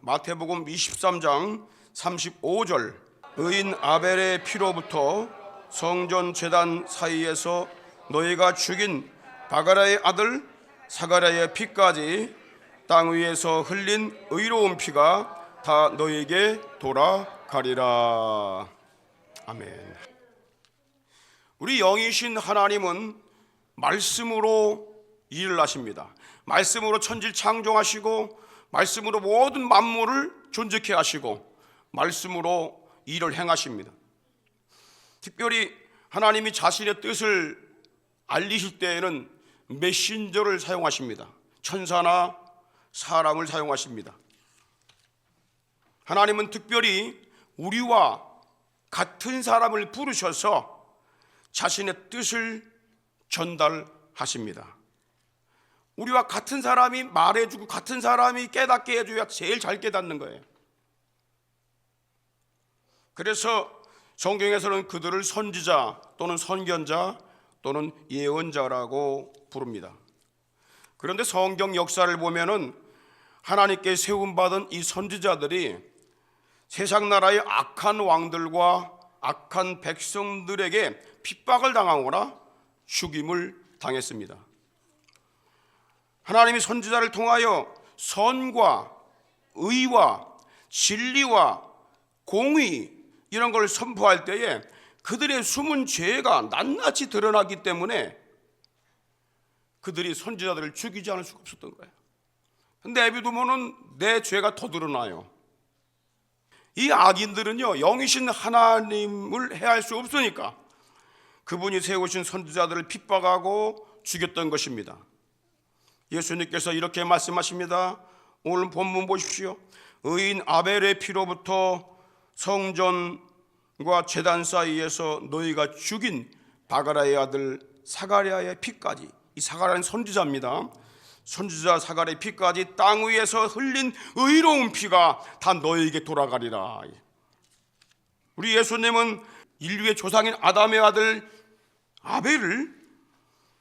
마태복음 23장 35절 의인 아벨의 피로부터 성전 제단 사이에서 너희가 죽인 바가라의 아들 사가랴의 피까지 땅 위에서 흘린 의로운 피가 다 너희에게 돌아가리라. 아멘. 우리 영이신 하나님은 말씀으로 일을 하십니다. 말씀으로 천지를 창조하시고 말씀으로 모든 만물을 존재케 하시고 말씀으로 일을 행하십니다. 특별히 하나님이 자신의 뜻을 알리실 때에는 메신저를 사용하십니다. 천사나 사람을 사용하십니다. 하나님은 특별히 우리와 같은 사람을 부르셔서 자신의 뜻을 전달하십니다. 우리와 같은 사람이 말해주고 같은 사람이 깨닫게 해줘야 제일 잘 깨닫는 거예요. 그래서 성경에서는 그들을 선지자 또는 선견자 또는 예언자라고 부릅니다. 그런데 성경 역사를 보면은 하나님께 세움받은 이 선지자들이 세상 나라의 악한 왕들과 악한 백성들에게 핍박을 당하거나 죽임을 당했습니다. 하나님이 선지자를 통하여 선과 의와 진리와 공의 이런 걸 선포할 때에 그들의 숨은 죄가 낱낱이 드러나기 때문에 그들이 선지자들을 죽이지 않을 수가 없었던 거예요. 근데 에비도모는 내 죄가 더 드러나요. 이 악인들은요, 영이신 하나님을 해할 수 없으니까 그분이 세우신 선지자들을 핍박하고 죽였던 것입니다. 예수님께서 이렇게 말씀하십니다. 오늘 본문 보십시오. 의인 아벨의 피로부터 성전과 제단 사이에서 너희가 죽인 바가라의 아들 사가랴의 피까지. 이 사가랴는 선지자입니다. 선지자 사가랴의 피까지 땅 위에서 흘린 의로운 피가 다 너희에게 돌아가리라. 우리 예수님은 인류의 조상인 아담의 아들 아벨을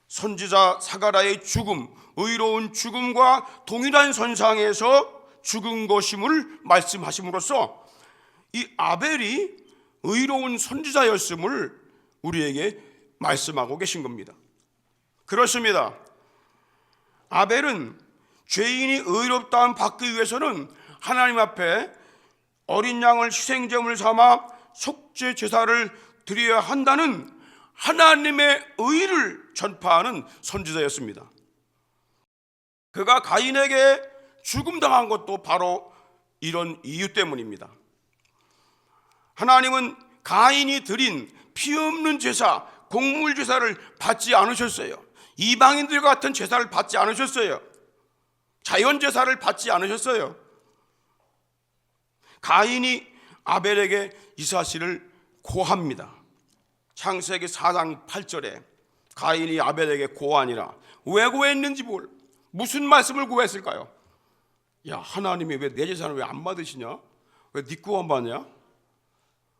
선지자 사가랴의 죽음, 의로운 죽음과 동일한 선상에서 죽은 것임을 말씀하심으로써 이 아벨이 의로운 선지자였음을 우리에게 말씀하고 계신 겁니다. 그렇습니다. 아벨은 죄인이 의롭다함 받기 위해서는 하나님 앞에 어린 양을 희생제물 삼아 속죄 제사를 드려야 한다는 하나님의 의를 전파하는 선지자였습니다. 그가 가인에게 죽음당한 것도 바로 이런 이유 때문입니다. 하나님은 가인이 드린 피 없는 제사, 곡물 제사를 받지 않으셨어요. 이방인들 같은 제사를 받지 않으셨어요. 자연 제사를 받지 않으셨어요. 가인이 아벨에게 이 사실을 고합니다. 창세기 4장 8절에 가인이 아벨에게 고하니라. 왜 고했는지 무슨 말씀을 고했을까요? 야, 하나님이 왜 내 제사를 왜 안 받으시냐? 왜 네 거 안 받냐?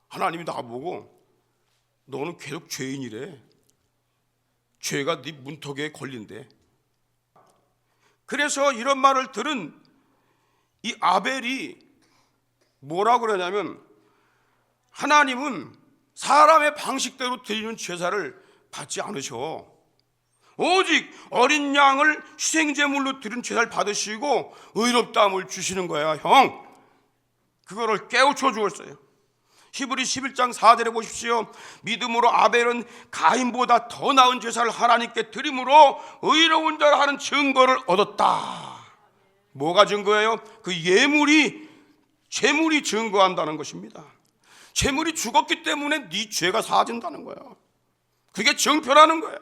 하나님이 나보고 너는 계속 죄인이래. 죄가 네 문턱에 걸린대. 그래서 이런 말을 들은 이 아벨이 뭐라고 그러냐면 하나님은 사람의 방식대로 드리는 제사를 받지 않으셔. 오직 어린 양을 희생제물로 드린 제사를 받으시고 의롭다함을 주시는 거야. 형, 그거를 깨우쳐 주었어요. 히브리 11장 4절에 보십시오. 믿음으로 아벨은 가인보다 더 나은 제사를 하나님께 드림으로 의로운 자라 하는 증거를 얻었다. 뭐가 증거예요? 그 제물이 증거한다는 것입니다. 제물이 죽었기 때문에 네 죄가 사진다는 거예요. 그게 증표라는 거예요.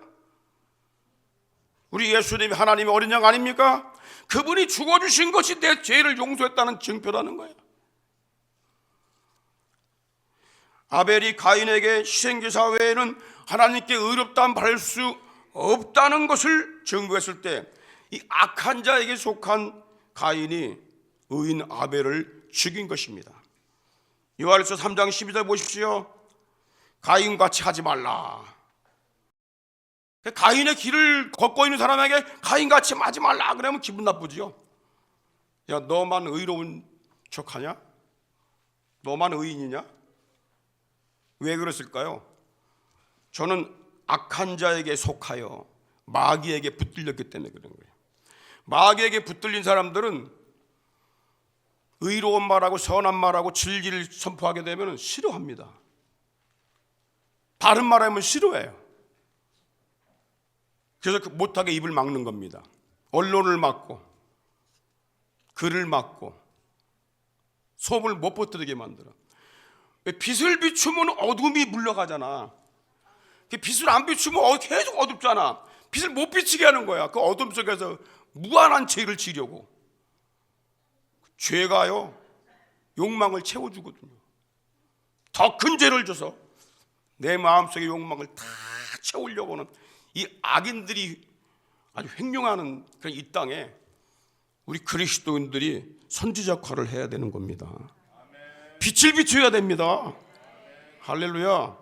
우리 예수님이 하나님의 어린 양 아닙니까? 그분이 죽어주신 것이 내 죄를 용서했다는 증표라는 거예요. 아벨이 가인에게 희생제사 외에는 하나님께 의롭다함 받을 수 없다는 것을 증거했을 때 이 악한 자에게 속한 가인이 의인 아벨을 죽인 것입니다. 요한일서 3장 12절 보십시오. 가인같이 하지 말라. 가인의 길을 걷고 있는 사람에게 가인같이 하지 말라 그러면 기분 나쁘죠. 야, 너만 의로운 척하냐? 너만 의인이냐? 왜 그랬을까요? 저는 악한 자에게 속하여 마귀에게 붙들렸기 때문에 그런 거예요. 마귀에게 붙들린 사람들은 의로운 말하고 선한 말하고 진리를 선포하게 되면 싫어합니다. 바른 말하면 싫어해요. 그래서 못하게 입을 막는 겁니다. 언론을 막고 글을 막고 소문을 못 퍼뜨리게 만들어. 빛을 비추면 어둠이 물러가잖아. 빛을 안 비추면 계속 어둡잖아. 빛을 못 비치게 하는 거야. 그 어둠 속에서 무한한 죄를 지려고. 죄가요 욕망을 채워주거든요. 더 큰 죄를 줘서 내 마음속의 욕망을 다 채우려고 하는 이 악인들이 아주 횡령하는 그런 이 땅에 우리 그리스도인들이 선지자 역할을 해야 되는 겁니다. 빛을 비춰야 됩니다. 할렐루야.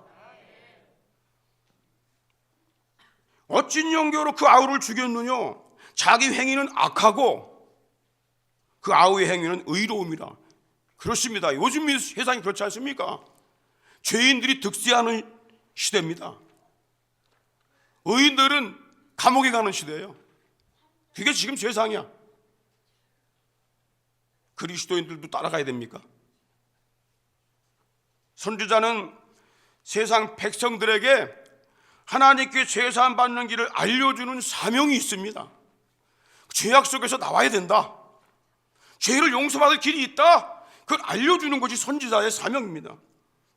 어찐 영교로 그 아우를 죽였느냐? 자기 행위는 악하고 그 아우의 행위는 의로움이라. 그렇습니다. 요즘 세상이 그렇지 않습니까? 죄인들이 득세하는 시대입니다. 의인들은 감옥에 가는 시대예요. 그게 지금 세상이야. 그리스도인들도 따라가야 됩니까? 선지자는 세상 백성들에게 하나님께 제사함 받는 길을 알려주는 사명이 있습니다. 죄악 속에서 나와야 된다. 죄를 용서받을 길이 있다. 그걸 알려주는 것이 선지자의 사명입니다.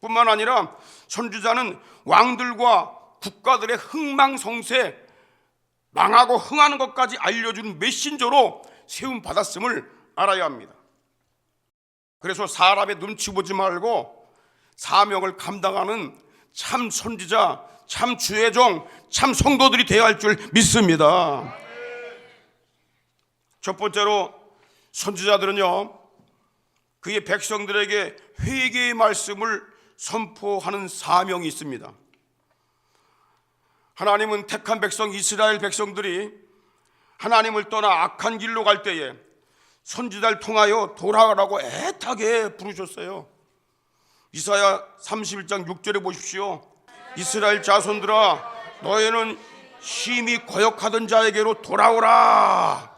뿐만 아니라 선지자는 왕들과 국가들의 흥망성쇠, 망하고 흥하는 것까지 알려주는 메신저로 세움받았음을 알아야 합니다. 그래서 사람의 눈치 보지 말고 사명을 감당하는 참 선지자, 참 주의 종, 참 성도들이 되어야 할 줄 믿습니다. 첫 번째로 선지자들은요, 그의 백성들에게 회개의 말씀을 선포하는 사명이 있습니다. 하나님은 택한 백성 이스라엘 백성들이 하나님을 떠나 악한 길로 갈 때에 선지자를 통하여 돌아가라고 애타게 부르셨어요. 이사야 31장 6절에 보십시오. 이스라엘 자손들아, 너희는 심히 거역하던 자에게로 돌아오라.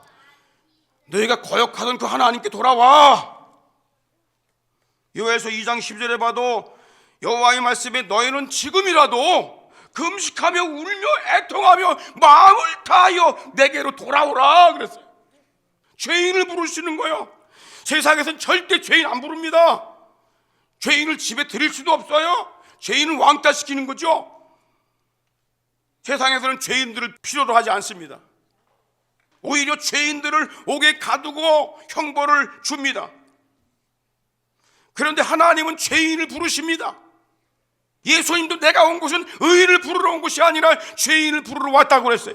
너희가 거역하던 그 하나님께 돌아와. 여호와서 2장 10절에 봐도 여호와의 말씀에 너희는 지금이라도 금식하며 울며 애통하며 마음을 다하여 내게로 돌아오라 그랬어요. 죄인을 부르시는 거예요. 세상에서는 절대 죄인 안 부릅니다. 죄인을 집에 들일 수도 없어요. 죄인을 왕따시키는 거죠. 세상에서는 죄인들을 필요로 하지 않습니다. 오히려 죄인들을 옥에 가두고 형벌을 줍니다. 그런데 하나님은 죄인을 부르십니다. 예수님도 내가 온 곳은 의인을 부르러 온 것이 아니라 죄인을 부르러 왔다고 그랬어요.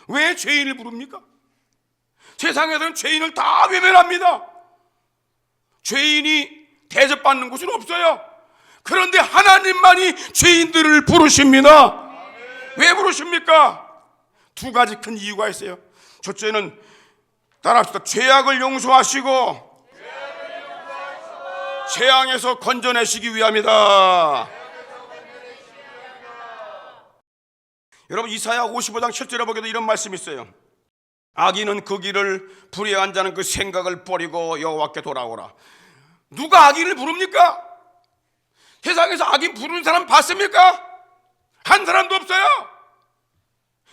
왜 죄인을 부릅니까? 세상에서는 죄인을 다 외면합니다. 죄인이 대접받는 곳은 없어요. 그런데 하나님만이 죄인들을 부르십니다. 왜 부르십니까? 두 가지 큰 이유가 있어요. 첫째는 따라합시다. 죄악을 용서하시고 재앙에서 건져내시기 위함이다. 여러분, 이사야 55장 7절에 보게도 이런 말씀이 있어요. 악인은 그 길을, 불의한 자는 그 생각을 버리고 여호와께 돌아오라. 누가 악인을 부릅니까? 세상에서 악인 부르는 사람 봤습니까? 한 사람도 없어요.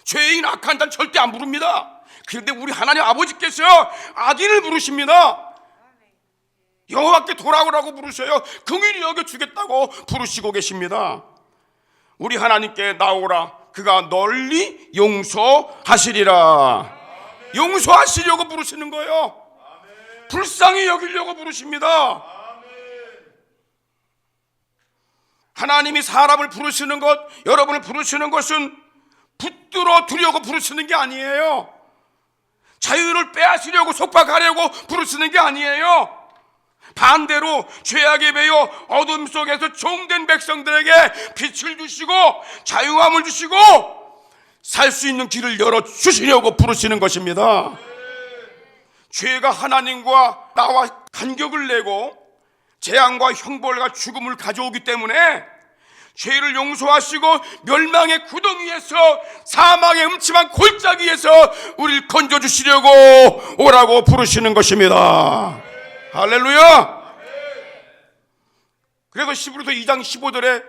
죄인 악한 자는 절대 안 부릅니다. 그런데 우리 하나님 아버지께서 악인을 부르십니다. 여호와께 돌아오라고 부르셔요. 긍휼히 여겨주겠다고 부르시고 계십니다. 우리 하나님께 나오라. 그가 널리 용서하시리라. 용서하시려고 부르시는 거예요. 불쌍히 여기려고 부르십니다. 하나님이 사람을 부르시는 것, 여러분을 부르시는 것은 붙들어 두려고 부르시는 게 아니에요. 자유를 빼앗으려고 속박하려고 부르시는 게 아니에요. 반대로 죄악에 매여 어둠 속에서 종된 백성들에게 빛을 주시고 자유함을 주시고 살 수 있는 길을 열어주시려고 부르시는 것입니다. 죄가 하나님과 나와 간격을 내고 재앙과 형벌과 죽음을 가져오기 때문에 죄를 용서하시고 멸망의 구덩이에서 사망의 음침한 골짜기에서 우리를 건져주시려고 오라고 부르시는 것입니다. 할렐루야. 그래서 히브리서 2장 15절에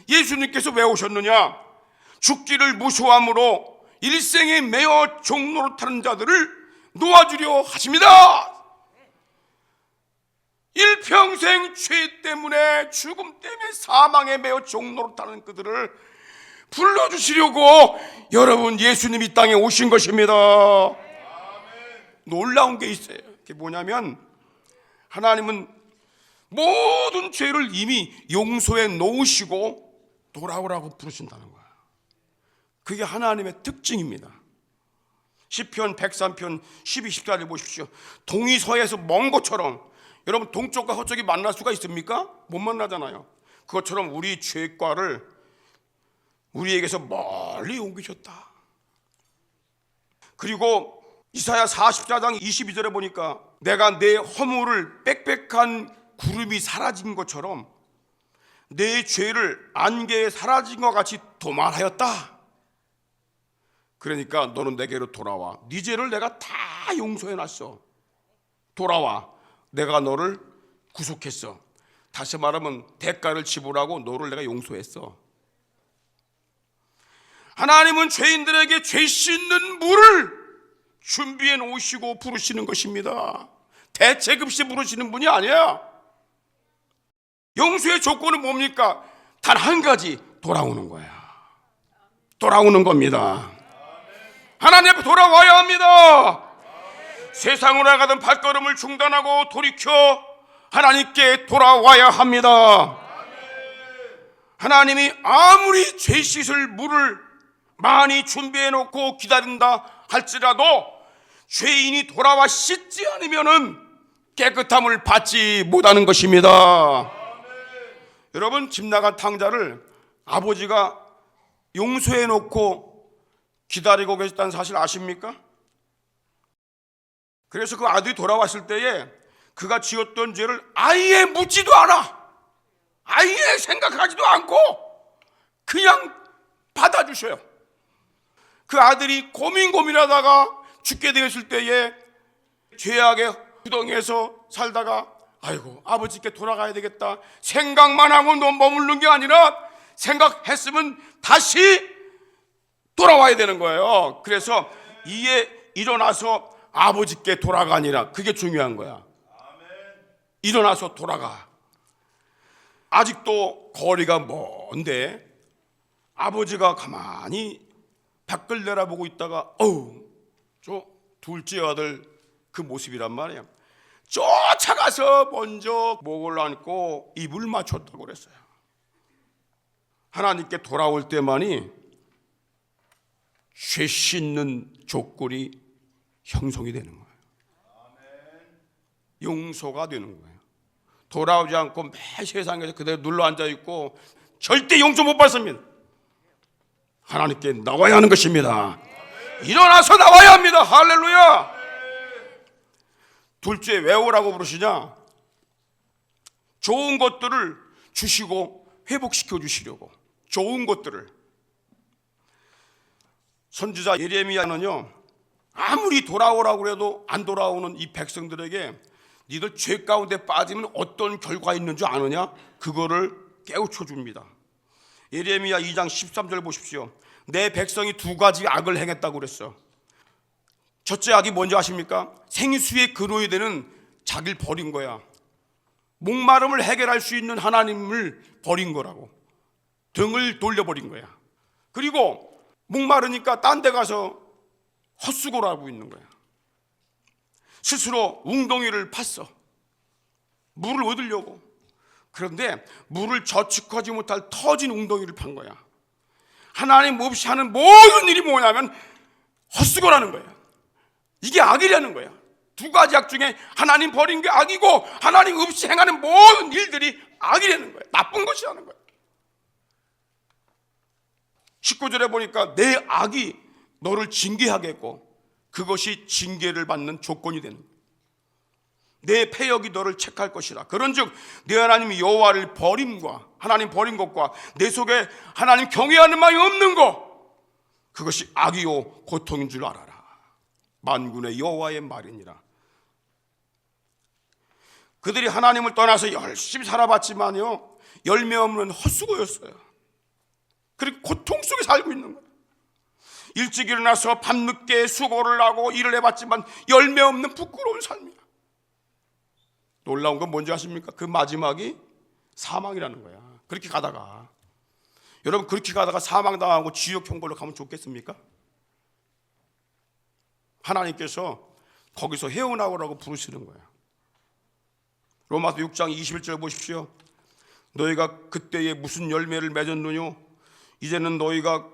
예수님께서 왜 오셨느냐? 죽기를 무서워함으로 일생에 매어 종노릇하는 자들을 놓아주려 하십니다. 일평생 죄 때문에 죽음 때문에 사망에 매어 종노릇하는 그들을 불러주시려고 여러분 예수님이 이 땅에 오신 것입니다. 놀라운 게 있어요. 그게 뭐냐면 하나님은 모든 죄를 이미 용서해 놓으시고 돌아오라고 부르신다는 거예요. 그게 하나님의 특징입니다. 시편 103편 12, 14절 보십시오. 동이 서에서 먼 것처럼, 여러분 동쪽과 서쪽이 만날 수가 있습니까? 못 만나잖아요. 그것처럼 우리 죄과를 우리에게서 멀리 옮기셨다. 그리고 이사야 44장 22절에 보니까 내가 내 허물을 빽빽한 구름이 사라진 것처럼 내 죄를 안개에 사라진 것 같이 도말하였다. 그러니까 너는 내게로 돌아와. 네 죄를 내가 다 용서해놨어. 돌아와. 내가 너를 구속했어. 다시 말하면 대가를 지불하고 너를 내가 용서했어. 하나님은 죄인들에게 죄 씻는 물을 준비해 놓으시고 부르시는 것입니다. 대책 없이 부르시는 분이 아니야. 용서의 조건은 뭡니까? 단 한 가지, 돌아오는 거야. 돌아오는 겁니다. 하나님 앞에 돌아와야 합니다. 세상으로 나가던 발걸음을 중단하고 돌이켜 하나님께 돌아와야 합니다. 하나님이 아무리 죄 씻을 물을 많이 준비해 놓고 기다린다 할지라도 죄인이 돌아와 씻지 않으면 깨끗함을 받지 못하는 것입니다. 여러분, 집 나간 탕자를 아버지가 용서해 놓고 기다리고 계셨다는 사실 아십니까? 그래서 그 아들이 돌아왔을 때에 그가 지었던 죄를 아예 묻지도 않아. 아예 생각하지도 않고 그냥 받아주셔요. 그 아들이 고민하다가 죽게 되었을 때에 죄악의 구덩이에서 살다가 아이고 아버지께 돌아가야 되겠다 생각만 하고 머무르는 게 아니라 생각했으면 다시 돌아와야 되는 거예요. 그래서 이에 일어나서 아버지께 돌아가니라. 그게 중요한 거야. 일어나서 돌아가. 아직도 거리가 먼데 아버지가 가만히 밖을 내다보고 있다가 저 둘째 아들 그 모습이란 말이야. 쫓아가서 먼저 목을 안고 입을 맞췄다고 그랬어요. 하나님께 돌아올 때만이 죄 씻는 조건이 형성이 되는 거예요. 용서가 되는 거예요. 돌아오지 않고 매 세상에서 그대로 눌러 앉아 있고 절대 용서 못 받습니다. 하나님께 나와야 하는 것입니다. 일어나서 나와야 합니다. 할렐루야. 둘째, 왜 오라고 부르시냐? 좋은 것들을 주시고 회복시켜 주시려고. 좋은 것들을. 선지자 예레미야는요, 아무리 돌아오라고 해도 안 돌아오는 이 백성들에게 니들 죄 가운데 빠지면 어떤 결과가 있는 줄 아느냐? 그거를 깨우쳐 줍니다. 예레미야 2장 13절 보십시오. 내 백성이 두 가지 악을 행했다고 그랬어. 첫째 악이 뭔지 아십니까? 생수의 근원이 되는 자기를 버린 거야. 목마름을 해결할 수 있는 하나님을 버린 거라고. 등을 돌려버린 거야. 그리고 목마르니까 딴 데 가서 헛수고를 하고 있는 거야. 스스로 웅덩이를 팠어. 물을 얻으려고. 그런데 물을 저축하지 못할 터진 웅덩이를 판 거야. 하나님 없이 하는 모든 일이 뭐냐면 헛수고라는 거야. 이게 악이라는 거야. 두 가지 악 중에 하나님 버린 게 악이고 하나님 없이 행하는 모든 일들이 악이라는 거야. 나쁜 것이라는 거야. 19절에 보니까 내 악이 너를 징계하겠고 그것이 징계를 받는 조건이 되는 거야. 내 패역이 너를 책할 것이라. 그런즉 내 하나님 여호와를 버림과 하나님 버린 것과 내 속에 하나님 경외하는 마음이 없는 것, 그것이 악이요 고통인 줄 알아라. 만군의 여호와의 말이니라. 그들이 하나님을 떠나서 열심히 살아봤지만요, 열매 없는 헛수고였어요. 그리고 고통 속에 살고 있는 거예요. 일찍 일어나서 밤늦게 수고를 하고 일을 해봤지만 열매 없는 부끄러운 삶이야. 놀라운 건 뭔지 아십니까? 그 마지막이 사망이라는 거야. 그렇게 가다가, 여러분, 그렇게 가다가 사망당하고 지옥 형벌로 가면 좋겠습니까? 하나님께서 거기서 헤어나오라고 부르시는 거야. 로마서 6장 21절 보십시오. 너희가 그때에 무슨 열매를 맺었느뇨? 이제는 너희가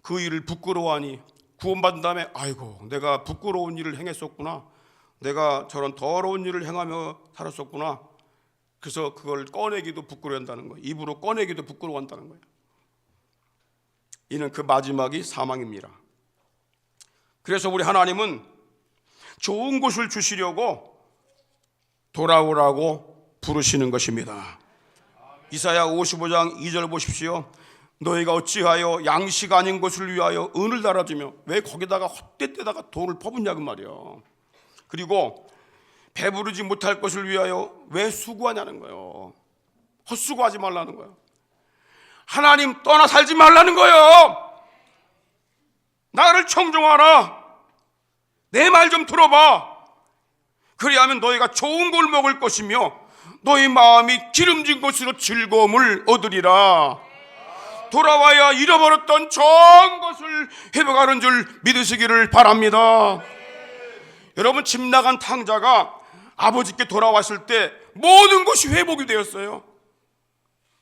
그 일을 부끄러워하니 구원받은 다음에 아이고 내가 부끄러운 일을 행했었구나, 내가 저런 더러운 일을 행하며 살았었구나. 그래서 그걸 꺼내기도 부끄러워한다는 거예요. 입으로 꺼내기도 부끄러워한다는 거예요. 이는 그 마지막이 사망입니다. 그래서 우리 하나님은 좋은 곳을 주시려고 돌아오라고 부르시는 것입니다. 이사야 55장 2절 보십시오. 너희가 어찌하여 양식 아닌 것을 위하여 은을 달아주며, 왜 거기다가 헛되때다가 돈을 퍼붓냐 그 말이야. 그리고 배부르지 못할 것을 위하여 왜 수고하냐는 거예요. 헛수고하지 말라는 거예요. 하나님 떠나 살지 말라는 거예요. 나를 청종하라. 내 말 좀 들어봐. 그리하면 너희가 좋은 걸 먹을 것이며 너희 마음이 기름진 것으로 즐거움을 얻으리라. 돌아와야 잃어버렸던 좋은 것을 회복하는 줄 믿으시기를 바랍니다. 여러분, 집 나간 탕자가 아버지께 돌아왔을 때 모든 것이 회복이 되었어요.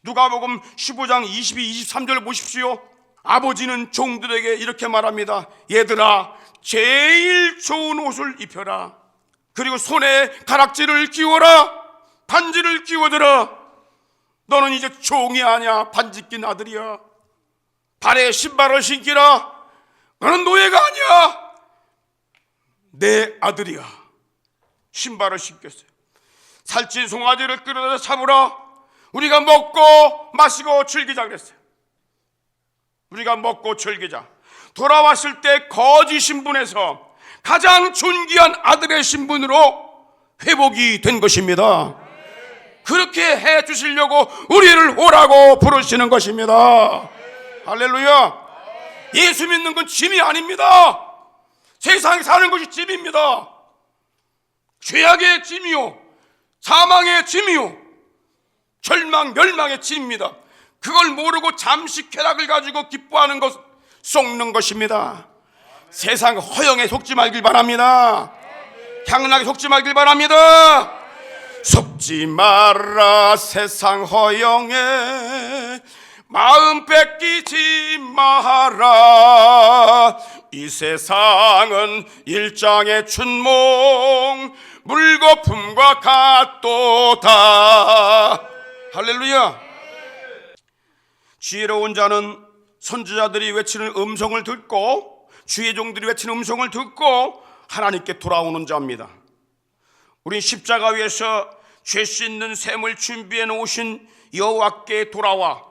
누가복음 15장 22, 23절 보십시오. 아버지는 종들에게 이렇게 말합니다. 얘들아, 제일 좋은 옷을 입혀라. 그리고 손에 가락지를 끼워라. 반지를 끼워들어. 너는 이제 종이 아니야, 반지 낀 아들이야. 발에 신발을 신기라. 너는 노예가 아니야, 내 아들이야. 신발을 신겼어요. 살찐 송아지를 끌어다 잡으라. 우리가 먹고 마시고 즐기자 그랬어요. 우리가 먹고 즐기자. 돌아왔을 때 거지 신분에서 가장 존귀한 아들의 신분으로 회복이 된 것입니다. 그렇게 해 주시려고 우리를 오라고 부르시는 것입니다. 할렐루야. 예수 믿는 건 짐이 아닙니다. 세상에 사는 것이 짐입니다. 죄악의 짐이요, 사망의 짐이요, 절망, 멸망의 짐입니다. 그걸 모르고 잠시 쾌락을 가지고 기뻐하는 것, 속는 것입니다. 세상 허영에 속지 말길 바랍니다. 향락에 속지 말길 바랍니다. 속지 마라 세상 허영에 마음 뺏기지 마라. 이 세상은 일장의 춘몽 물거품과 같도다. 할렐루야. 지혜로운 자는 선지자들이 외치는 음성을 듣고 주의 종들이 외치는 음성을 듣고 하나님께 돌아오는 자입니다. 우린 십자가 위에서 죄 씻는 샘을 준비해 놓으신 여호와께 돌아와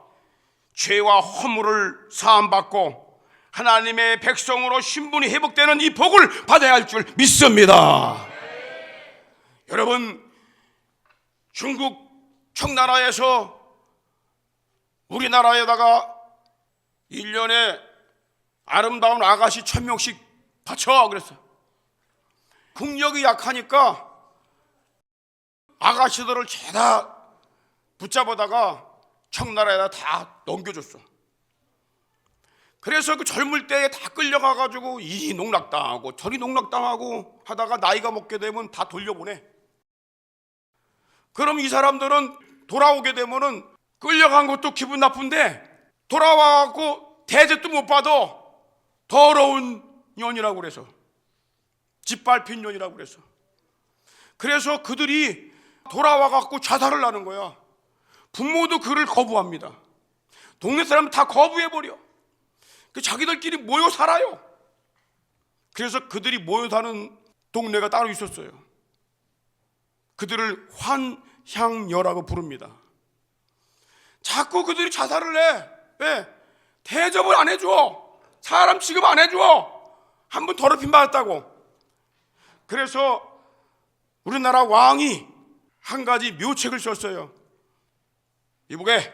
죄와 허물을 사함받고 하나님의 백성으로 신분이 회복되는 이 복을 받아야 할 줄 믿습니다. 여러분, 중국 청나라에서 우리나라에다가 1년에 아름다운 아가씨 1000명씩 바쳐 그랬어요. 국력이 약하니까 아가씨들을 죄다 붙잡아다가 청나라에다 다 넘겨줬어. 그래서 그 젊을 때에 다 끌려가가지고 이 농락당하고 저리 농락당하고 하다가 나이가 먹게 되면 다 돌려보내. 그럼 이 사람들은 돌아오게 되면은 끌려간 것도 기분 나쁜데 돌아와갖고 대접도 못 받아. 더러운 년이라고 그래서, 짓밟힌 년이라고 그래서. 그래서 그들이 돌아와갖고 자살을 하는 거야. 부모도 그를 거부합니다. 동네 사람은 다 거부해버려. 자기들끼리 모여 살아요. 그래서 그들이 모여 사는 동네가 따로 있었어요. 그들을 환향녀라고 부릅니다. 자꾸 그들이 자살을 해. 왜? 대접을 안 해줘. 사람 취급 안 해줘. 한 번 더럽힘 받았다고. 그래서 우리나라 왕이 한 가지 묘책을 썼어요. 이보게,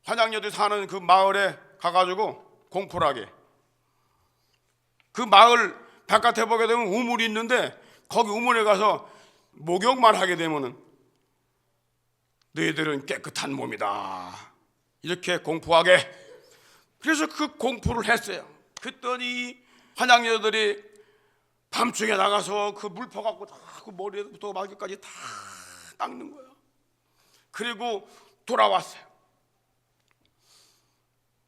환양녀들이 사는 그 마을에 가가지고 공포를 하게. 그 마을 바깥에 보게 되면 우물이 있는데 거기 우물에 가서 목욕만 하게 되면은 너희들은 깨끗한 몸이다, 이렇게 공포하게. 그래서 그 공포를 했어요. 그랬더니 환양녀들이 밤중에 나가서 그 물 퍼갖고 다 그 머리부터 발끝까지 다 닦는 거예요. 그리고 돌아왔어요.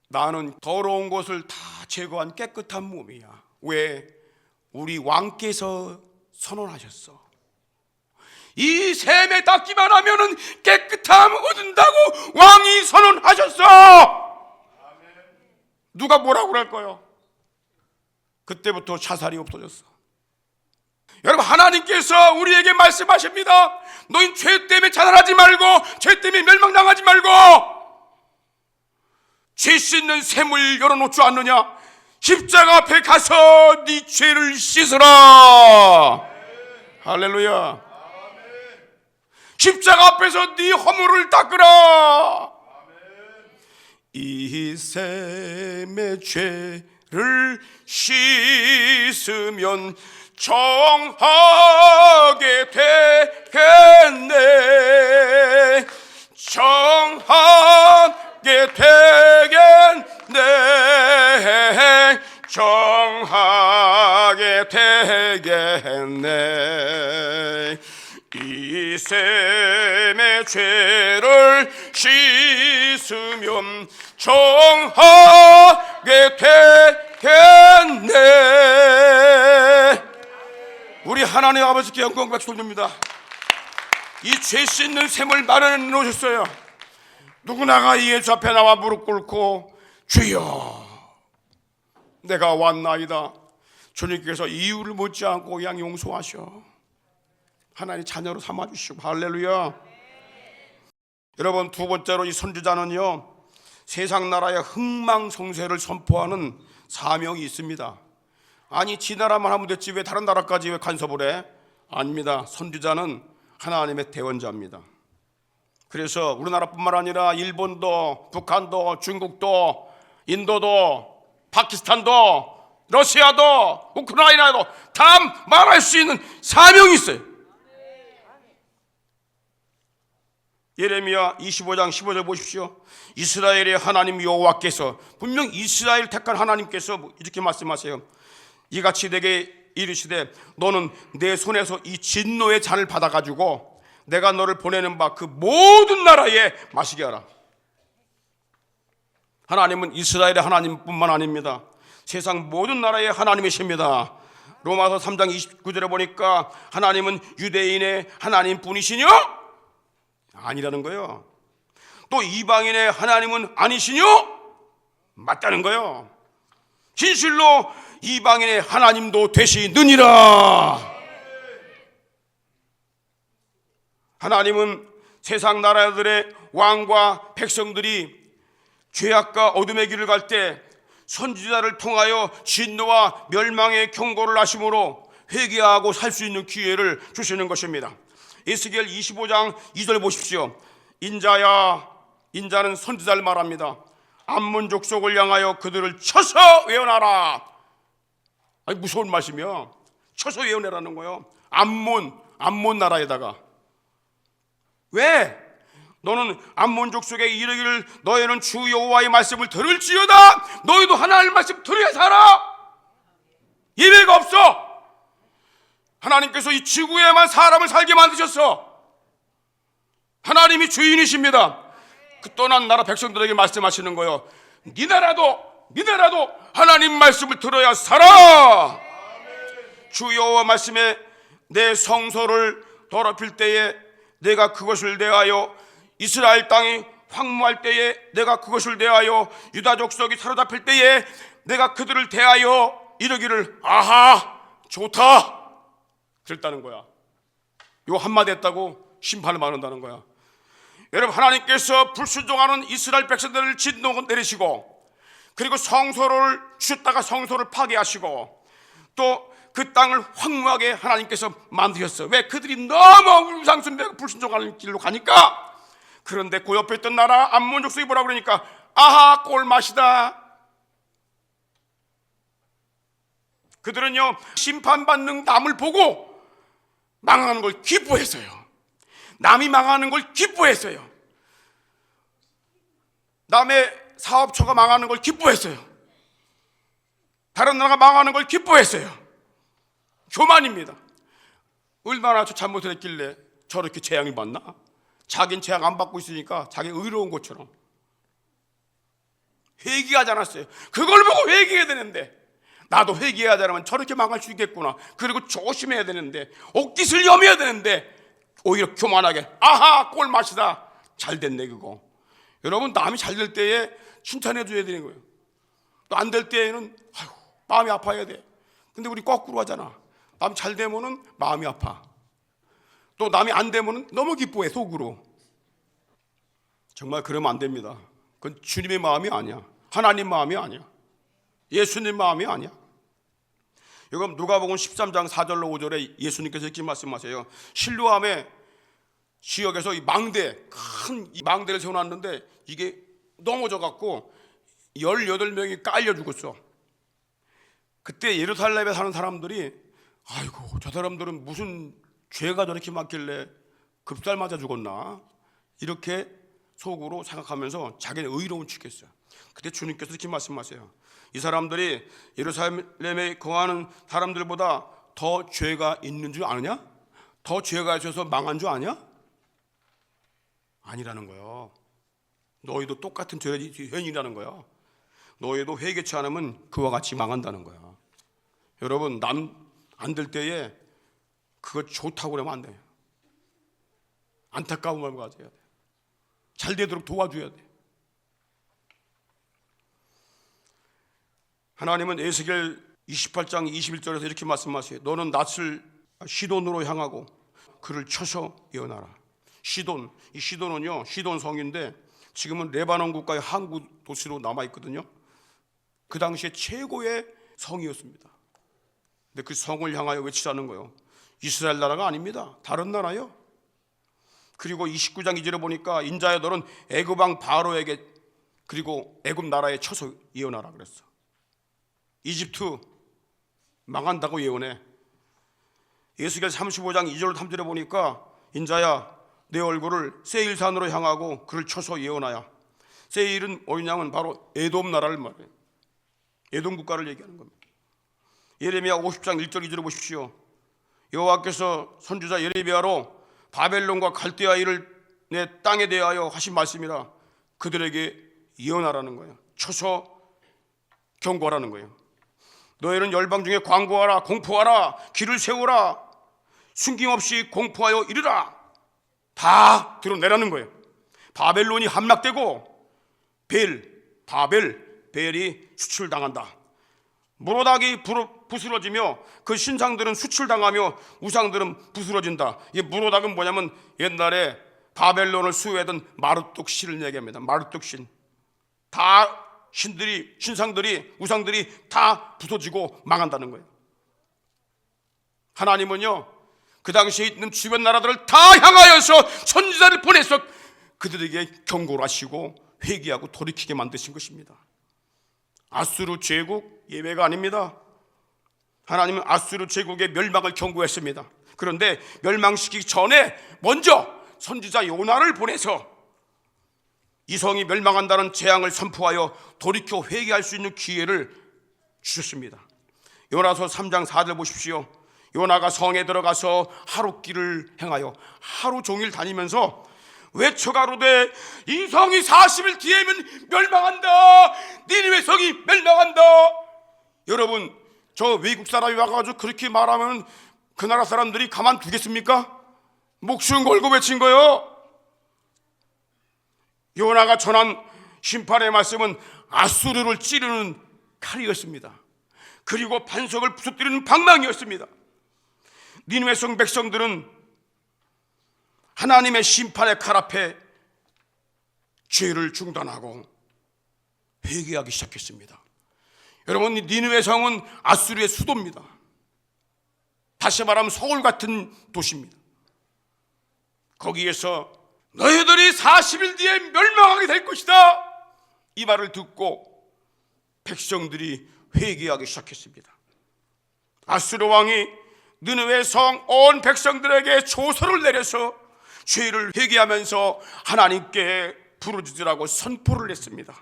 나는 더러운 것을 다 제거한 깨끗한 몸이야. 왜? 우리 왕께서 선언하셨어. 이 샘에 닦기만 하면은 깨끗함 얻는다고 왕이 선언하셨어. 누가 뭐라고 그럴 거예요? 그때부터 자살이 없어졌어. 여러분, 하나님께서 우리에게 말씀하십니다. 너희 죄 때문에 자살하지 말고, 죄 때문에 멸망당하지 말고, 죄 씻는 샘을 열어놓지 않느냐? 십자가 앞에 가서 네 죄를 씻으라. 할렐루야. 십자가 앞에서 네 허물을 닦으라. 이 샘의 죄를 씻으면 정하게 되겠네. 정하게 되겠네. 정하게 되겠네. 이 샘의 죄를 씻으면 정하게 되겠네. 우리 하나님 아버지께 영광 박수 돌립니다. 이 죄 씻는 샘을 마련해 놓으셨어요. 누구나가 예수 앞에 나와 무릎 꿇고 주여 내가 왔나이다. 주님께서 이유를 묻지 않고 그냥 용서하셔. 하나님 자녀로 삼아주시고. 할렐루야. 여러분, 두 번째로 이 선지자는요, 세상 나라의 흥망성쇠를 선포하는 사명이 있습니다. 아니, 지 나라만 하면 됐지 왜 다른 나라까지 왜 간섭을 해? 아닙니다. 선지자는 하나님의 대원자입니다. 그래서 우리나라뿐만 아니라 일본도, 북한도, 중국도, 인도도, 파키스탄도, 러시아도, 우크라이나도 다 말할 수 있는 사명이 있어요. 예레미야 25장 15절 보십시오. 이스라엘의 하나님 여호와께서, 분명 이스라엘 택한 하나님께서 이렇게 말씀하세요. 이같이 내게 이르시되 너는 내 손에서 이 진노의 잔을 받아가지고 내가 너를 보내는 바 그 모든 나라에 마시게 하라. 하나님은 이스라엘의 하나님뿐만 아닙니다. 세상 모든 나라의 하나님이십니다. 로마서 3장 29절에 보니까 하나님은 유대인의 하나님뿐이시뇨? 아니라는 거예요. 또 이방인의 하나님은 아니시뇨? 맞다는 거예요. 진실로 이방인의 하나님도 되시느니라. 하나님은 세상 나라들의 왕과 백성들이 죄악과 어둠의 길을 갈 때 선지자를 통하여 진노와 멸망의 경고를 하심으로 회개하고 살 수 있는 기회를 주시는 것입니다. 에스겔 25장 2절 보십시오. 인자야, 인자는 선지자를 말합니다. 암몬 족속을 향하여 그들을 쳐서 외어나라. 아니, 무서운 말씀이야. 쳐서 외어내라는 거예요. 암몬 나라에다가. 왜? 너는 암몬 족속에 이르기를 너희는 주 여호와의 말씀을 들을지어다. 너희도 하나님의 말씀 들어야 살아. 예외가 없어. 하나님께서 이 지구에만 사람을 살게 만드셨어. 하나님이 주인이십니다. 그 떠난 나라 백성들에게 말씀하시는 거예요. 네 나라도 하나님 말씀을 들어야 살아. 주 여호와 말씀에 내 성소를 더럽힐 때에 내가 그것을 대하여, 이스라엘 땅이 황무할 때에 내가 그것을 대하여, 유다 족속이 사로잡힐 때에 내가 그들을 대하여 이르기를 아하 좋다 그랬다는 거야. 요 한마디 했다고 심판을 받는다는 거야. 여러분, 하나님께서 불순종하는 이스라엘 백성들을 진노 내리시고, 그리고 성소를 주셨다가 성소를 파괴하시고, 또 그 땅을 황무하게 하나님께서 만드셨어요. 왜? 그들이 너무 우상숭배하고 불순종하는 길로 가니까. 그런데 그 옆에 있던 나라 암몬 족속이 뭐라 그러니까, 아하, 꼴맛이다. 그들은요, 심판받는 남을 보고 망하는 걸 기뻐했어요. 남이 망하는 걸 기뻐했어요. 남의 사업처가 망하는 걸 기뻐했어요. 다른 나라가 망하는 걸 기뻐했어요. 교만입니다. 얼마나 저 잘못을 했길래 저렇게 재앙이 받나? 자긴 재앙 안 받고 있으니까 자기 의로운 것처럼 회개하지 않았어요. 그걸 보고 회개해야 되는데, 나도 회개해야 되면 저렇게 망할 수 있겠구나. 그리고 조심해야 되는데, 옥깃을 염해야 되는데, 오히려 교만하게, 아하, 꼴맛이다. 잘 됐네 그거. 여러분, 남이 잘 될 때에 칭찬해 줘야 되는 거예요. 또 안 될 때에는 아이고, 마음이 아파야 돼. 근데 우리 거꾸로 하잖아. 남 잘 되면은 마음이 아파. 또 남이 안 되면은 너무 기뻐해, 속으로. 정말 그러면 안 됩니다. 그건 주님의 마음이 아니야. 하나님 마음이 아니야. 예수님 마음이 아니야. 이건 누가복음 13장 4절로 5절에 예수님께서 이렇게 말씀하세요. 실로암의 지역에서 이 망대, 큰 이 망대를 세워놨는데 이게 넘어져 갖고 18명이 깔려 죽었어. 그때 예루살렘에 사는 사람들이, 아이고, 저 사람들은 무슨 죄가 저렇게 많길래 급살 맞아 죽었나, 이렇게 속으로 생각하면서 자기는 의로운 척했어요. 그때 주님께서 이렇게 말씀하세요. 이 사람들이 예루살렘에 거하는 사람들보다 더 죄가 있는 줄 아느냐? 더 죄가 있어서 망한 줄 아냐? 아니라는 거예요. 너희도 똑같은 죄인이라는 거야. 너희도 회개치 않으면 그와 같이 망한다는 거야. 여러분, 남 안 될 때에 그거 좋다고 그러면 안 돼요. 안타까운 마음을 가져야 돼. 잘 되도록 도와줘야 돼. 하나님은 에스겔 28장 21절에서 이렇게 말씀하세요. 너는 낯을 시돈으로 향하고 그를 쳐서 예언하라. 시돈, 이 시돈은요, 시돈 성인데 지금은 레바논 국가의 항구 도시로 남아 있거든요. 그 당시에 최고의 성이었습니다. 근데 그 성을 향하여 외치라는 거예요. 이스라엘 나라가 아닙니다. 다른 나라요. 그리고 29장 2절에 보니까, 인자야 너는 애굽 왕 바로에게 그리고 애굽 나라에 쳐서 예언하라 그랬어. 이집트 망한다고 예언해. 에스겔 35장 2절 3절에 보니까, 인자야 내 얼굴을 세일산으로 향하고 그를 쳐서 예언하야. 세일은 어디냐면 바로 에돔 나라를 말해요. 에돔 국가를 얘기하는 겁니다. 예레미야 50장 1절 2절을 보십시오. 여호와께서 선지자 예레미야로 바벨론과 갈대아 일을 내 땅에 대하여 하신 말씀이라 그들에게 예언하라는 거예요. 쳐서 경고하라는 거예요. 너희는 열방 중에 광고하라, 공포하라, 길을 세우라, 숨김없이 공포하여 이르라. 다 드러내라는 거예요. 바벨론이 함락되고 벨이 수출당한다. 무로닥이 부스러지며 그 신상들은 수출당하며 우상들은 부스러진다. 이 무로닥은 뭐냐면 옛날에 바벨론을 수호하던 마르뚝 신을 얘기합니다. 마르뚝 신. 다 신들이, 신상들이, 우상들이 다 부서지고 망한다는 거예요. 하나님은요, 그 당시에 있는 주변 나라들을 다 향하여서 선지자를 보내서 그들에게 경고를 하시고 회개하고 돌이키게 만드신 것입니다. 아수르 제국 예외가 아닙니다. 하나님은 아수르 제국의 멸망을 경고했습니다. 그런데 멸망시키기 전에 먼저 선지자 요나를 보내서 이성이 멸망한다는 재앙을 선포하여 돌이켜 회개할 수 있는 기회를 주셨습니다. 요나서 3장 4절 보십시오. 요나가 성에 들어가서 하룻길을 행하여 하루 종일 다니면서 외쳐가로되 이 성이 40일 뒤에면 멸망한다. 니느웨 성이 멸망한다. 여러분, 저 외국 사람이 와가지고 그렇게 말하면 그 나라 사람들이 가만두겠습니까? 목숨 걸고 외친 거요. 요나가 전한 심판의 말씀은 아수르를 찌르는 칼이었습니다. 그리고 반석을 부서뜨리는 방망이였습니다. 니느웨 성 백성들은 하나님의 심판의 칼 앞에 죄를 중단하고 회개하기 시작했습니다. 여러분, 니느웨 성은 아수르의 수도입니다. 다시 말하면 서울 같은 도시입니다. 거기에서 너희들이 40일 뒤에 멸망하게 될 것이다, 이 말을 듣고 백성들이 회개하기 시작했습니다. 아수르 왕이 느느웨 성 온 백성들에게 조서를 내려서 죄를 회개하면서 하나님께 부르짖으라고 선포를 했습니다.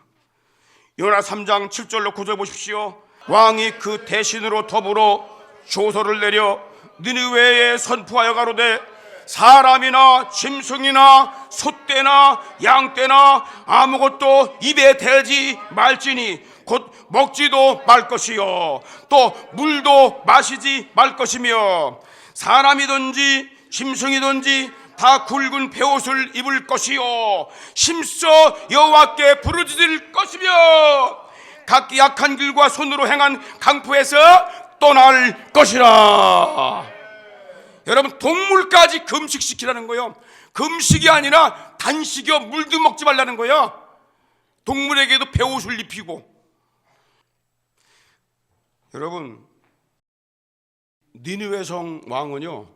요나 3장 7절로 9절 보십시오. 왕이 그 대신으로 더불어 조서를 내려 느느웨에 선포하여 가로되 사람이나 짐승이나 소떼나 양떼나 아무것도 입에 대지 말지니 곧 먹지도 말 것이요 또 물도 마시지 말 것이며 사람이든지 짐승이든지 다 굵은 베옷을 입을 것이요 힘써 여호와께 부르짖을 것이며 각기 약한 길과 손으로 행한 강포에서 떠날 것이라. 여러분, 동물까지 금식시키라는 거예요. 금식이 아니라 단식이요, 물도 먹지 말라는 거예요. 동물에게도 베옷을 입히고. 여러분, 니느웨 성 왕은요,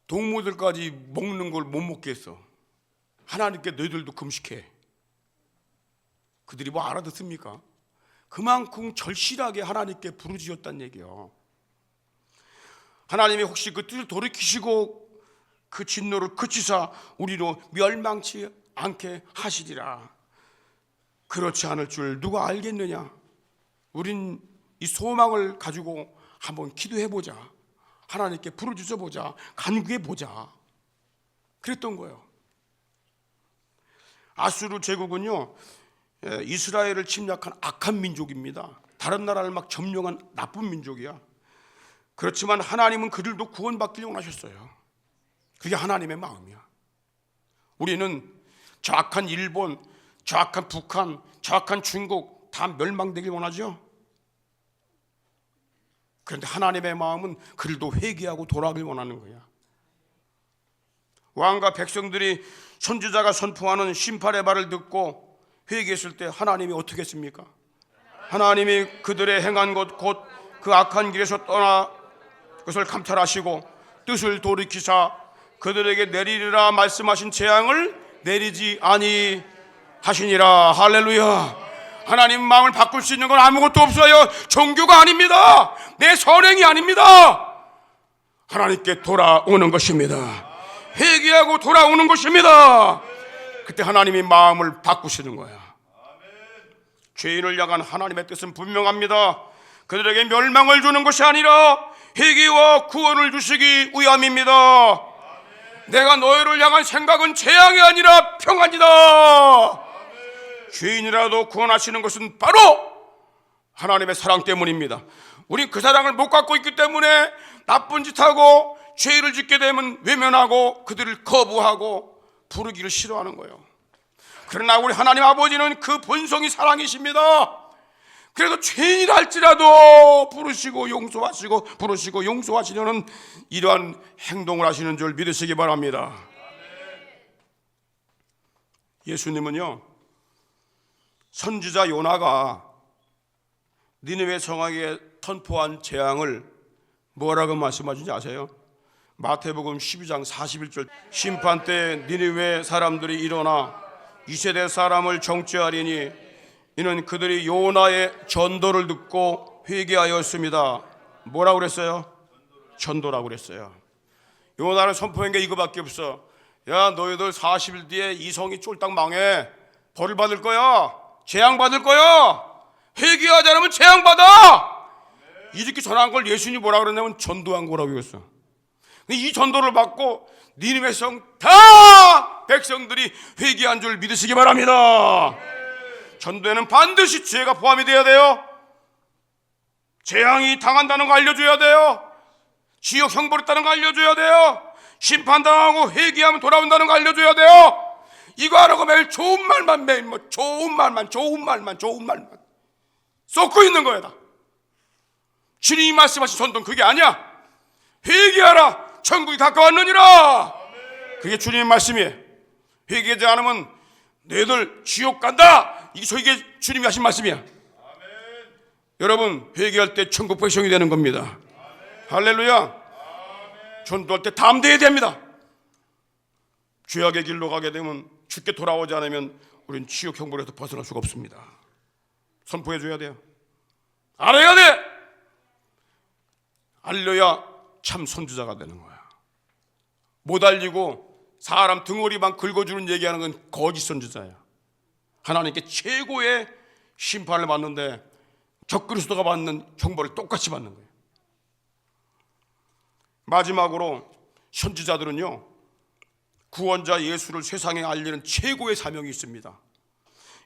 동물들까지 먹는 걸 못 먹게 했어. 하나님께 너희들도 금식해. 그들이 뭐 알아듣습니까? 그만큼 절실하게 하나님께 부르짖었다는 얘기예요. 하나님이 혹시 그 뜻을 돌이키시고 그 진노를 그치사 우리로 멸망치 않게 하시리라. 그렇지 않을 줄 누가 알겠느냐? 우린 이 소망을 가지고 한번 기도해보자, 하나님께 부르짖어보자, 간구해보자, 그랬던 거예요. 아수르 제국은요, 이스라엘을 침략한 악한 민족입니다. 다른 나라를 막 점령한 나쁜 민족이야. 그렇지만 하나님은 그들도 구원받기를 원하셨어요. 그게 하나님의 마음이야. 우리는 저 악한 일본, 저 악한 북한, 저 악한 중국 다 멸망되길 원하죠. 그런데 하나님의 마음은 그들도 회개하고 돌아가길 원하는 거야. 왕과 백성들이 선지자가 선포하는 심판의 말을 듣고 회개했을 때 하나님이 어떻게 했습니까? 하나님이 그들의 행한 것 곧 그 악한 길에서 떠나 그것을 감찰하시고 뜻을 돌이키사 그들에게 내리리라 말씀하신 재앙을 내리지 아니하시니라. 할렐루야. 하나님 마음을 바꿀 수 있는 건 아무것도 없어요. 종교가 아닙니다. 내 선행이 아닙니다. 하나님께 돌아오는 것입니다. 회개하고 돌아오는 것입니다. 그때 하나님이 마음을 바꾸시는 거야. 죄인을 향한 하나님의 뜻은 분명합니다. 그들에게 멸망을 주는 것이 아니라 회개와 구원을 주시기 위함입니다. 내가 너희를 향한 생각은 재앙이 아니라 평안이다. 죄인이라도 구원하시는 것은 바로 하나님의 사랑 때문입니다. 우린 그 사랑을 못 갖고 있기 때문에 나쁜 짓하고 죄를 짓게 되면 외면하고 그들을 거부하고 부르기를 싫어하는 거예요. 그러나 우리 하나님 아버지는 그 본성이 사랑이십니다. 그래도 죄인이라 할지라도 부르시고 용서하시고 부르시고 용서하시려는 이러한 행동을 하시는 줄 믿으시기 바랍니다. 예수님은요, 선지자 요나가 니느웨 성에게 선포한 재앙을 뭐라고 말씀하신지 아세요? 마태복음 12장 41절 심판 때 니느웨 사람들이 일어나 이 세대 사람을 정죄하리니 이는 그들이 요나의 전도를 듣고 회개하였습니다. 뭐라고 그랬어요? 전도라고 그랬어요. 요나는 선포한 게 이거밖에 없어. 야, 너희들 40일 뒤에 이 성이 쫄딱 망해. 벌을 받을 거야. 재앙 받을 거야. 회개하지 않으면 재앙 받아. 이렇게 전한 걸 예수님이 뭐라고 그랬냐면 전도한 거라고 했어. 이 전도를 받고 니느웨 성 다 백성들이 회개한 줄 믿으시기 바랍니다. 전도에는 반드시 죄가 포함이 되어야 돼요. 재앙이 당한다는 거 알려줘야 돼요. 지옥 형벌 있다는 거 알려줘야 돼요. 심판당하고 회개하면 돌아온다는 거 알려줘야 돼요. 이거 하라고 매일 좋은 말만 매일 좋은 말만 쏟고 있는 거야. 다 주님이 말씀하신 전도는 그게 아니야. 회개하라, 천국이 가까웠느니라. 그게 주님의 말씀이에요. 회개하지 않으면 너희들 지옥 간다. 이게 주님이 하신 말씀이야. 여러분, 회개할 때 천국 백성이 되는 겁니다. 할렐루야. 전도할 때 담대해야 됩니다. 죄악의 길로 가게 되면, 죽게 돌아오지 않으면 우리는 지옥 형벌에서 벗어날 수가 없습니다. 선포해 줘야 돼요. 알아야 돼. 알려야 참 선지자가 되는 거야. 못 알리고 사람 등허리만 긁어주는 얘기하는 건 거짓 선지자야. 하나님께 최고의 심판을 받는데 적그리스도가 받는 형벌을 똑같이 받는 거예요. 마지막으로 선지자들은요, 구원자 예수를 세상에 알리는 최고의 사명이 있습니다.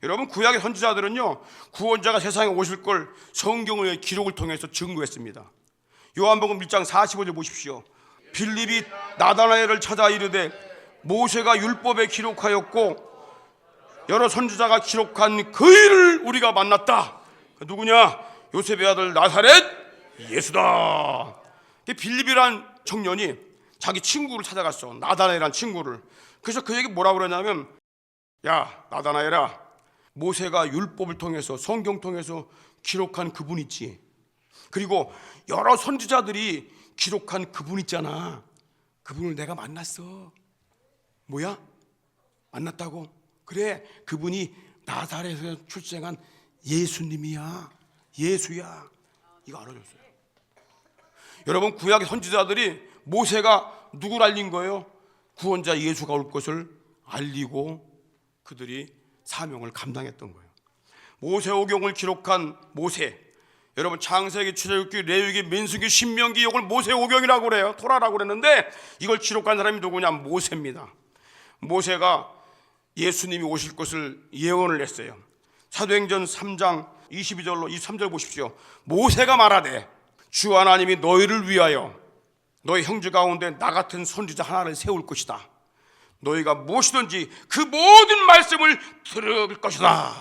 여러분, 구약의 선지자들은요, 구원자가 세상에 오실 걸 성경의 기록을 통해서 증거했습니다. 요한복음 1장 45절 보십시오. 빌립이 나다나엘을 찾아 이르되 모세가 율법에 기록하였고 여러 선지자가 기록한 그 일을 우리가 만났다. 누구냐? 요셉의 아들 나사렛 예수다. 빌립이란 청년이 자기 친구를 찾아갔어. 나다나엘이란 친구를. 그래서 그에게 뭐라고 그러냐면, 야 나다나엘아, 모세가 율법을 통해서, 성경 통해서 기록한 그분 있지, 그리고 여러 선지자들이 기록한 그분 있잖아, 그분을 내가 만났어. 뭐야? 만났다고? 그래, 그분이 나사렛에서 출생한 예수님이야. 예수야. 이거 알아줬어요. 여러분, 구약의 선지자들이 모세가 누구를 알린 거예요? 구원자 예수가 올 것을 알리고 그들이 사명을 감당했던 거예요. 모세오경을 기록한 모세, 여러분 창세기, 출애굽기, 레위기, 민수기, 신명기, 이걸 모세오경이라고 그래요. 토라라고 그랬는데 이걸 기록한 사람이 누구냐? 모세입니다. 모세가 예수님이 오실 것을 예언을 했어요. 사도행전 3장 22절로 23절 보십시오. 모세가 말하되 주 하나님이 너희를 위하여 너희 형제 가운데 나 같은 선지자 하나를 세울 것이다. 너희가 무엇이든지 그 모든 말씀을 들을 것이다.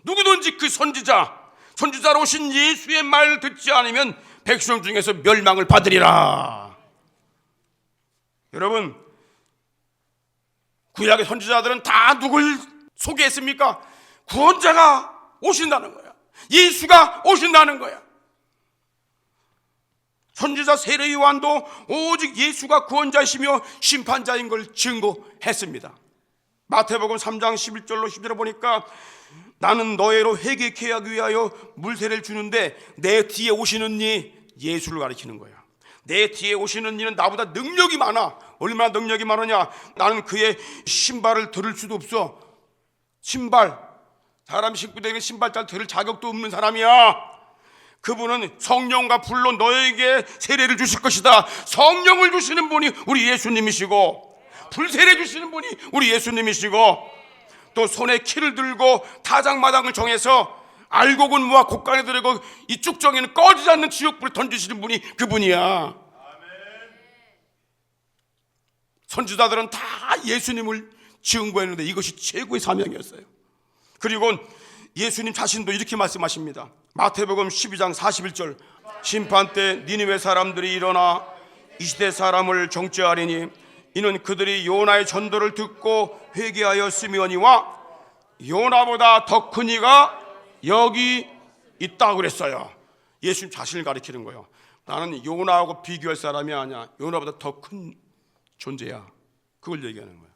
누구든지 그 선지자로 오신 예수의 말을 듣지 않으면 백성 중에서 멸망을 받으리라. 여러분, 구약의 선지자들은 다 누굴 소개했습니까? 구원자가 오신다는 거야. 예수가 오신다는 거야. 선지자 세례 요한도 오직 예수가 구원자이시며 심판자인 걸 증거했습니다. 마태복음 3장 11절로 10절에 보니까 나는 너희로 회개케 하기 위하여 물세례를 주는데 내 뒤에 오시는 이, 예수를 가리키는 거야. 내 뒤에 오시는 이는 나보다 능력이 많아. 얼마나 능력이 많으냐? 나는 그의 신발을 들을 수도 없어. 신발, 사람 신고 다니는 신발 잘 들을 자격도 없는 사람이야. 그분은 성령과 불로 너에게 세례를 주실 것이다. 성령을 주시는 분이 우리 예수님이시고, 불세례 주시는 분이 우리 예수님이시고, 또 손에 키를 들고 타작마당을 정해서 알곡은 곡간에 들고 이쪽 정에는 꺼지지 않는 지옥불을 던지시는 분이 그분이야. 선지자들은 다 예수님을 증거했는데 이것이 최고의 사명이었어요. 그리고 예수님 자신도 이렇게 말씀하십니다. 마태복음 12장 41절, 심판 때 니느웨 사람들이 일어나 이 시대 사람을 정죄하리니 이는 그들이 요나의 전도를 듣고 회개하였으며니와 요나보다 더 큰 이가 여기 있다고 그랬어요. 예수님 자신을 가리키는 거예요. 나는 요나하고 비교할 사람이 아니야. 요나보다 더 큰 존재야. 그걸 얘기하는 거예요.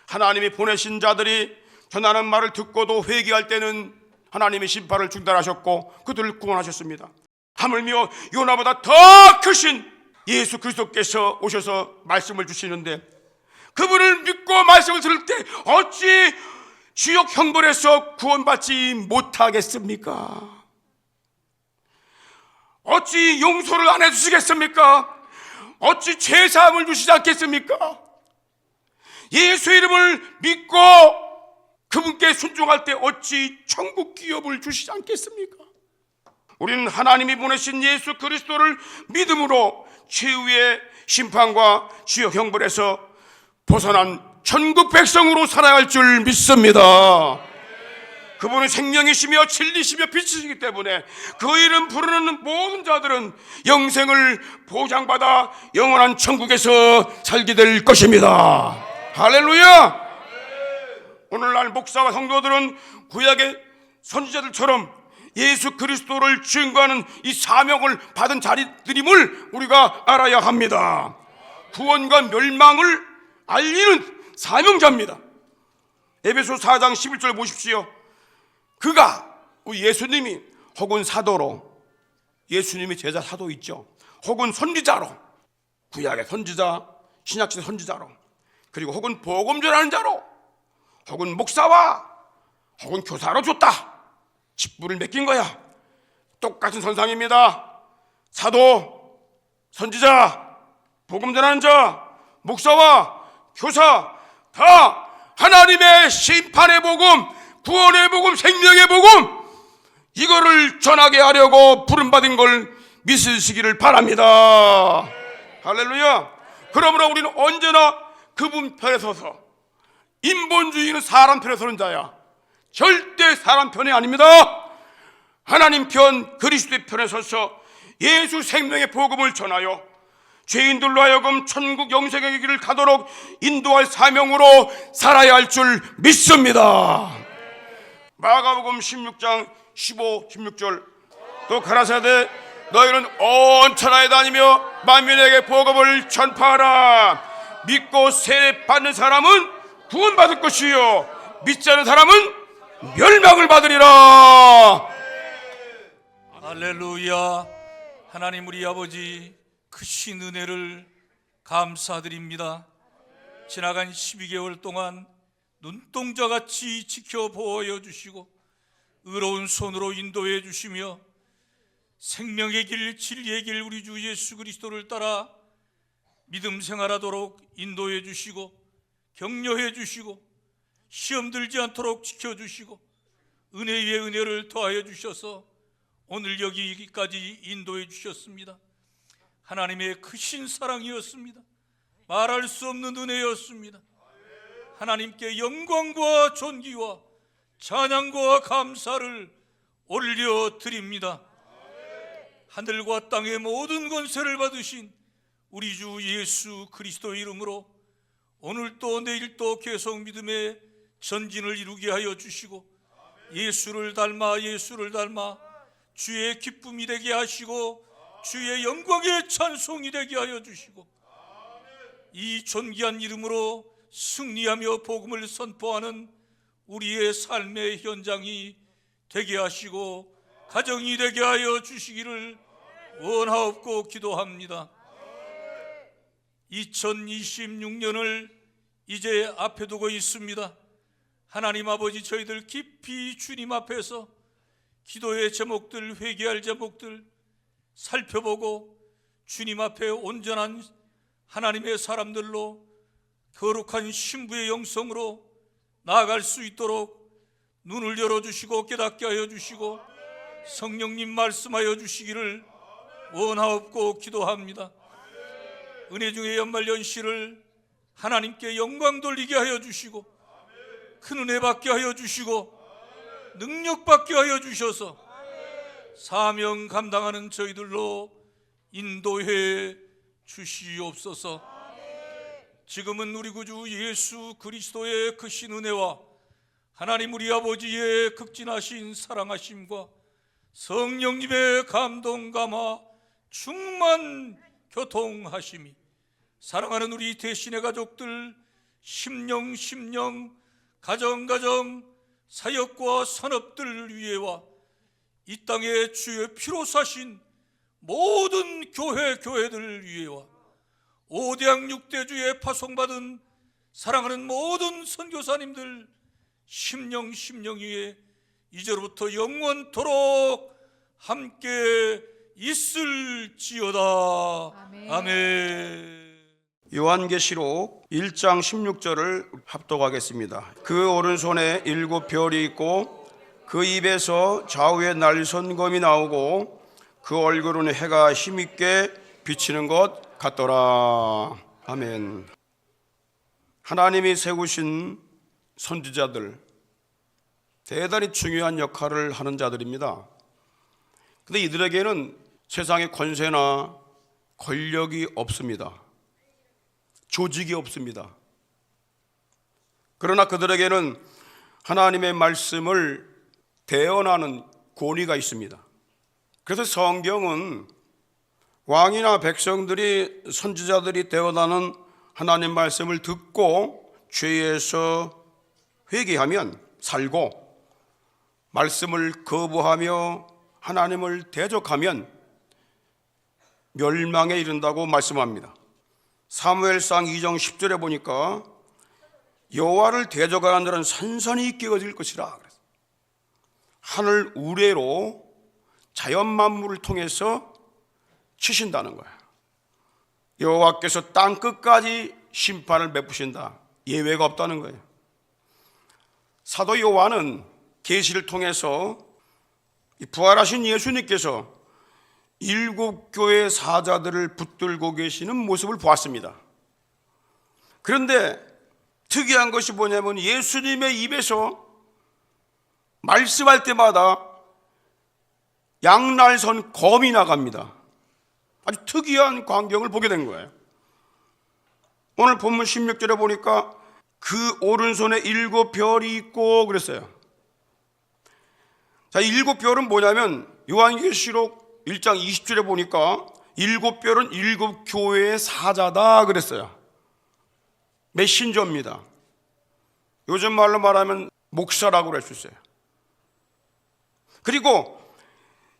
하나님이 보내신 자들이 전하는 말을 듣고도 회개할 때는 하나님의 심판을 중단하셨고 그들을 구원하셨습니다. 하물며 요나보다 더 크신 예수 그리스도께서 오셔서 말씀을 주시는데 그분을 믿고 말씀을 들을 때 어찌 지옥 형벌에서 구원받지 못하겠습니까? 어찌 용서를 안 해주시겠습니까? 어찌 죄사함을 주시지 않겠습니까? 예수 이름을 믿고 그분께 순종할 때 어찌 천국 기업을 주시지 않겠습니까? 우리는 하나님이 보내신 예수 그리스도를 믿음으로 최후의 심판과 지옥 형벌에서 벗어난 천국 백성으로 살아갈 줄 믿습니다. 그분은 생명이시며 진리시며 빛이시기 때문에 그 이름 부르는 모든 자들은 영생을 보장받아 영원한 천국에서 살게 될 것입니다. 할렐루야. 오늘날 목사와 성도들은 구약의 선지자들처럼 예수 그리스도를 증거하는 이 사명을 받은 자리들임을 우리가 알아야 합니다. 구원과 멸망을 알리는 사명자입니다. 에베소 4장 11절 보십시오. 그가 예수님이 혹은 사도로, 예수님이 제자 사도 있죠. 혹은 선지자로, 구약의 선지자, 신약시대 선지자로, 그리고 혹은 복음 전하는 자로, 혹은 목사와 혹은 교사로 줬다. 직분을 맡긴 거야. 똑같은 선상입니다. 사도, 선지자, 복음 전하는 자, 목사와 교사 다 하나님의 심판의 복음, 구원의 복음, 생명의 복음, 이거를 전하게 하려고 부름받은 걸 믿으시기를 바랍니다. 할렐루야. 그러므로 우리는 언제나 그분 편에 서서, 인본주의는 사람 편에 서는 자야. 절대 사람 편이 아닙니다. 하나님 편, 그리스도의 편에 서서 예수 생명의 복음을 전하여 죄인들로 하여금 천국 영생의 길을 가도록 인도할 사명으로 살아야 할 줄 믿습니다. 마가복음 16장 15, 16절 또 가라사대 너희는 온 천하에 다니며 만민에게 복음을 전파하라. 믿고 세례받는 사람은 구원받을 것이요 믿지 않는 사람은 멸망을 받으리라. 할렐루야. 하나님 우리 아버지 크신 은혜를 감사드립니다. 지나간 12개월 동안 눈동자같이 지켜보아 주시고 의로운 손으로 인도해 주시며 생명의 길, 진리의 길 우리 주 예수 그리스도를 따라 믿음 생활하도록 인도해 주시고 격려해 주시고 시험 들지 않도록 지켜주시고 은혜 위에 은혜를 더하여 주셔서 오늘 여기까지 인도해 주셨습니다. 하나님의 크신 사랑이었습니다. 말할 수 없는 은혜였습니다. 하나님께 영광과 존귀와 찬양과 감사를 올려드립니다. 하늘과 땅의 모든 권세를 받으신 우리 주 예수 그리스도의 이름으로 오늘도 내일도 계속 믿음의 전진을 이루게 하여 주시고 예수를 닮아 주의 기쁨이 되게 하시고 주의 영광의 찬송이 되게 하여 주시고 이 존귀한 이름으로 승리하며 복음을 선포하는 우리의 삶의 현장이 되게 하시고 가정이 되게 하여 주시기를 원하옵고 기도합니다. 2026년을 이제 앞에 두고 있습니다. 하나님 아버지, 저희들 깊이 주님 앞에서 기도의 제목들, 회개할 제목들 살펴보고 주님 앞에 온전한 하나님의 사람들로 거룩한 신부의 영성으로 나아갈 수 있도록 눈을 열어주시고 깨닫게 하여 주시고 성령님 말씀하여 주시기를 원하옵고 기도합니다. 은혜 중에 연말연시를 하나님께 영광 돌리게 하여 주시고 큰 은혜 받게 하여 주시고 능력 받게 하여 주셔서 사명 감당하는 저희들로 인도해 주시옵소서. 지금은 우리 구주 예수 그리스도의 크신 은혜와 하나님 우리 아버지의 극진하신 사랑하심과 성령님의 감동 감화 충만 교통하심이 사랑하는 우리 대신의 가족들 심령 가정 사역과 산업들 위에와 이 땅에 주의 피로 사신 모든 교회들 위에와 5대양 6대주에 파송받은 사랑하는 모든 선교사님들 심령 위에 이제로부터 영원토록 함께 있을지어다. 아멘. 요한계시록 1장 16절을 합독하겠습니다. 그 오른손에 7별이 있고 그 입에서 좌우에 날선 검이 나오고 그 얼굴은 해가 힘있게 비치는 것 같더라. 아멘. 하나님이 세우신 선지자들, 대단히 중요한 역할을 하는 자들입니다. 근데 이들에게는 세상의 권세나 권력이 없습니다. 조직이 없습니다. 그러나 그들에게는 하나님의 말씀을 대언하는 권위가 있습니다. 그래서 성경은 왕이나 백성들이, 선지자들이 대언하는 하나님 말씀을 듣고 죄에서 회개하면 살고, 말씀을 거부하며 하나님을 대적하면 멸망에 이른다고 말씀합니다. 사무엘상 2장 10절에 보니까 여호와를 대적하는 자는 산산이 있게 얻을 것이라. 하늘 우레로 자연 만물을 통해서 치신다는 거예요. 여호와께서 땅 끝까지 심판을 베푸신다. 예외가 없다는 거예요. 사도 요한은 계시를 통해서 부활하신 예수님께서 7교회 사자들을 붙들고 계시는 모습을 보았습니다. 그런데 특이한 것이 뭐냐면 예수님의 입에서 말씀할 때마다 양날선 검이 나갑니다. 아주 특이한 광경을 보게 된 거예요. 오늘 본문 16절에 보니까 그 오른손에 7별이 있고 그랬어요. 자, 7별은 뭐냐면 요한계시록 1장 20절에 보니까 7별은 7교회의 사자다 그랬어요. 메신저입니다. 요즘 말로 말하면 목사라고 그럴 수 있어요. 그리고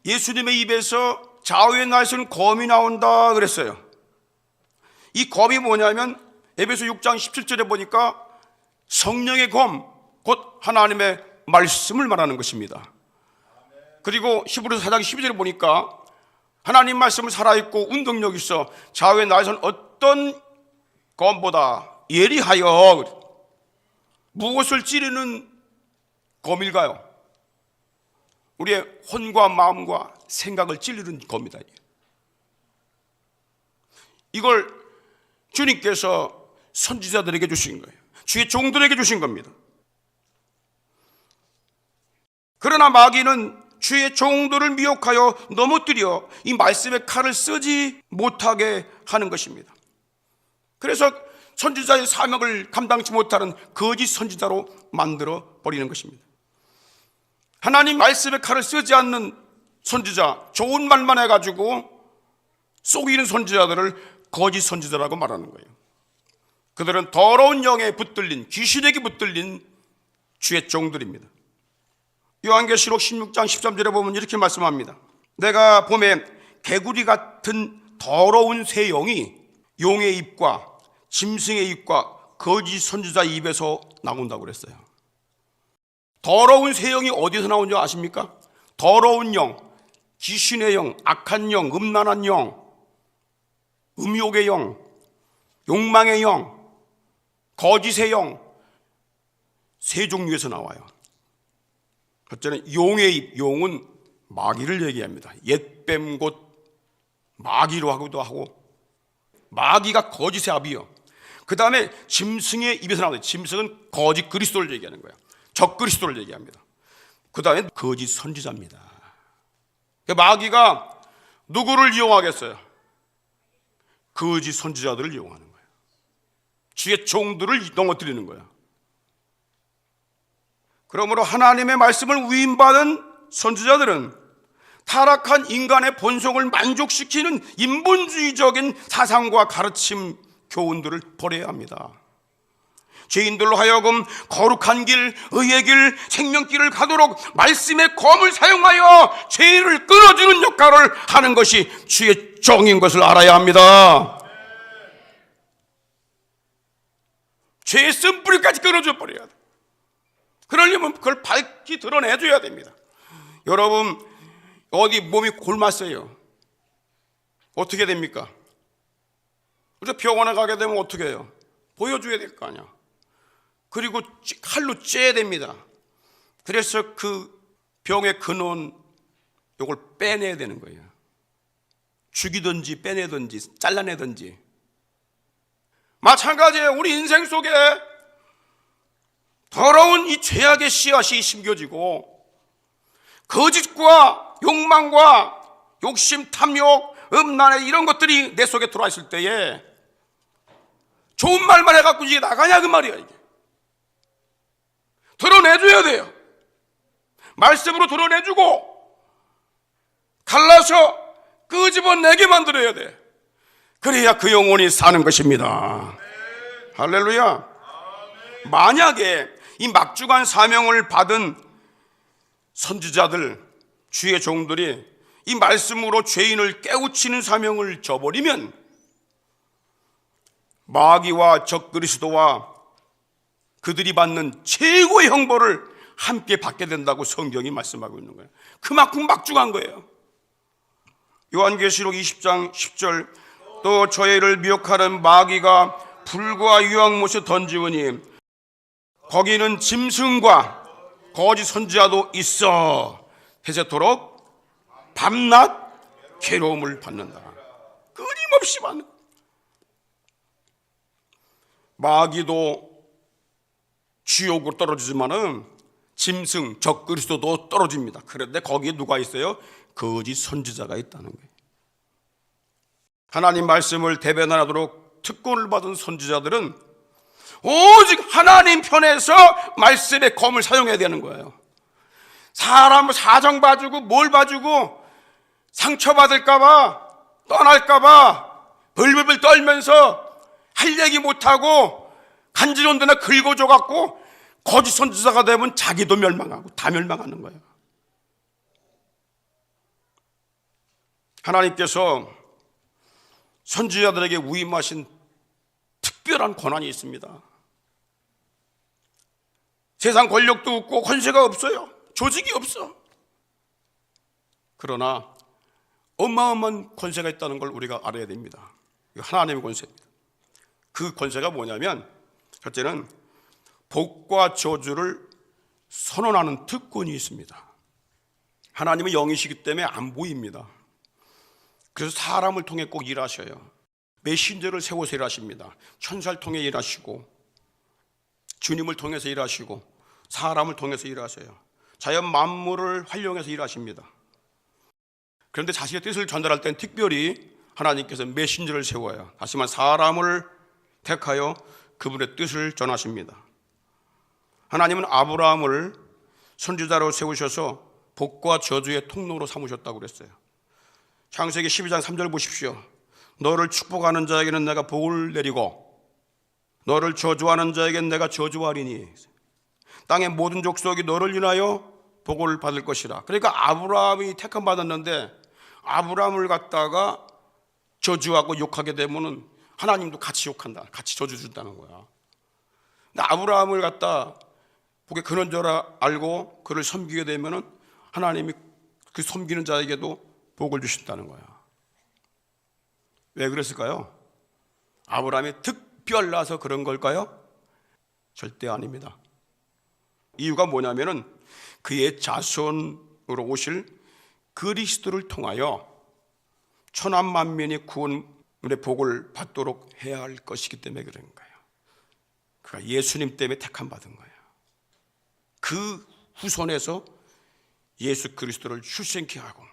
예수님의 입에서 좌우의 날선 검이 나온다 그랬어요. 이 검이 뭐냐면 에베소 6장 17절에 보니까 성령의 검, 곧 하나님의 말씀을 말하는 것입니다. 그리고 히브리서 4장 12절에 보니까 하나님 말씀은 살아있고 운동력 있어 좌우의 날선 어떤 검보다 예리하여. 무엇을 찌르는 검일까요? 우리의 혼과 마음과 생각을 찌르는 검이다. 이걸 주님께서 선지자들에게 주신 거예요. 주의 종들에게 주신 겁니다. 그러나 마귀는 주의 종들을 미혹하여 넘어뜨려 이 말씀의 칼을 쓰지 못하게 하는 것입니다. 그래서 선지자의 사명을 감당치 못하는 거짓 선지자로 만들어 버리는 것입니다. 하나님 말씀의 칼을 쓰지 않는 선지자, 좋은 말만 해가지고 속이는 선지자들을 거짓 선지자라고 말하는 거예요. 그들은 더러운 영에 붙들린, 귀신에게 붙들린 주의 종들입니다. 요한계시록 16장 13절에 보면 이렇게 말씀합니다. 내가 봄에 개구리 같은 더러운 새 영이 용의 입과 짐승의 입과 거짓 선지자 입에서 나온다고 그랬어요. 더러운 새 영이 어디서 나오는지 아십니까? 더러운 영, 귀신의 영, 악한 영, 음란한 영, 음욕의 영, 욕망의 영, 거짓의 영, 세 종류에서 나와요. 첫째는 용의 입, 용은 마귀를 얘기합니다. 옛뱀 곧 마귀로 하기도 하고, 마귀가 거짓의 아비요. 그 다음에 짐승의 입에서 나오는, 짐승은 거짓 그리스도를 얘기하는 거예요. 적 그리스도를 얘기합니다. 그 다음에 거짓 선지자입니다. 마귀가 누구를 이용하겠어요? 거짓 선지자들을 이용하는 거예요. 주의 종들을 넘어뜨리는 거예요. 그러므로 하나님의 말씀을 위임받은 선지자들은 타락한 인간의 본성을 만족시키는 인본주의적인 사상과 가르침, 교훈들을 버려야 합니다. 죄인들로 하여금 거룩한 길, 의의 길, 생명길을 가도록 말씀의 검을 사용하여 죄를 끊어주는 역할을 하는 것이 주의 종인 것을 알아야 합니다. 죄의 쓴뿌리까지 끊어줘 버려야 돼. 그러려면 그걸 밝히 드러내줘야 됩니다. 여러분, 어디 몸이 골맞어요. 어떻게 됩니까? 우리가 병원에 가게 되면 어떻게 해요? 보여줘야 될 거 아니야. 그리고 칼로 째야 됩니다. 그래서 그 병의 근원, 이걸 빼내야 되는 거예요. 죽이든지 빼내든지 잘라내든지. 마찬가지예요. 우리 인생 속에 더러운 이 죄악의 씨앗이 심겨지고 거짓과 욕망과 욕심, 탐욕, 음란의 이런 것들이 내 속에 들어와 있을 때에 좋은 말만 해갖고 이게 나가냐 그 말이야. 이게 드러내줘야 돼요. 말씀으로 드러내주고 갈라서 끄집어내게 만들어야 돼. 그래야 그 영혼이 사는 것입니다. 할렐루야. 만약에 이 막중한 사명을 받은 선지자들, 주의 종들이 이 말씀으로 죄인을 깨우치는 사명을 저버리면 마귀와 적그리스도와 그들이 받는 최고의 형벌을 함께 받게 된다고 성경이 말씀하고 있는 거예요. 그만큼 막중한 거예요. 요한계시록 20장 10절 또 저희를 미혹하는 마귀가 불과 유황못에 던지우니 거기는 짐승과 거짓 선지자도 있어 해세토록 밤낮 괴로움을 받는다. 끊임없이 받는. 마귀도 지옥으로 떨어지지만은 짐승 적그리스도도 떨어집니다. 그런데 거기에 누가 있어요? 거짓 선지자가 있다는 거예요. 하나님 말씀을 대변하도록 특권을 받은 선지자들은 오직 하나님 편에서 말씀의 검을 사용해야 되는 거예요. 사람 사정 봐주고 뭘 봐주고 상처받을까봐 떠날까봐 벌벌벌 떨면서 할 얘기 못하고 간지러운 데나 긁어줘갖고 거짓 선지자가 되면 자기도 멸망하고 다 멸망하는 거예요. 하나님께서 선지자들에게 위임하신 특별한 권한이 있습니다. 세상 권력도 없고 권세가 없어요. 조직이 없어. 그러나 어마어마한 권세가 있다는 걸 우리가 알아야 됩니다. 하나님의 권세입니다. 그 권세가 뭐냐면 첫째는 복과 저주를 선언하는 특권이 있습니다. 하나님은 영이시기 때문에 안 보입니다. 그래서 사람을 통해 꼭 일하셔요. 메신저를 세워서 일하십니다. 천사를 통해 일하시고 주님을 통해서 일하시고 사람을 통해서 일하세요. 자연 만물을 활용해서 일하십니다. 그런데 자신의 뜻을 전달할 때는 특별히 하나님께서 메신저를 세워요. 다시 말해 사람을 택하여 그분의 뜻을 전하십니다. 하나님은 아브라함을 선지자로 세우셔서 복과 저주의 통로로 삼으셨다고 그랬어요. 창세기 12장 3절 보십시오. 너를 축복하는 자에게는 내가 복을 내리고 너를 저주하는 자에게는 내가 저주하리니 땅의 모든 족속이 너를 인하여 복을 받을 것이라. 그러니까 아브라함이 택함 받았는데 아브라함을 갖다가 저주하고 욕하게 되면은 하나님도 같이 욕한다. 같이 저주 준다는 거야. 근데 아브라함을 갖다 복의 근원 줄 알고 그를 섬기게 되면은 하나님이 그 섬기는 자에게도 복을 주신다는 거야. 왜 그랬을까요? 아브라함이 특별나서 그런 걸까요? 절대 아닙니다. 이유가 뭐냐면은 그의 자손으로 오실 그리스도를 통하여 천한 만민이 구원의 복을 받도록 해야 할 것이기 때문에 그런 거예요. 그가 예수님 때문에 택함 받은 거예요. 그 후손에서 예수 그리스도를 출생케 하고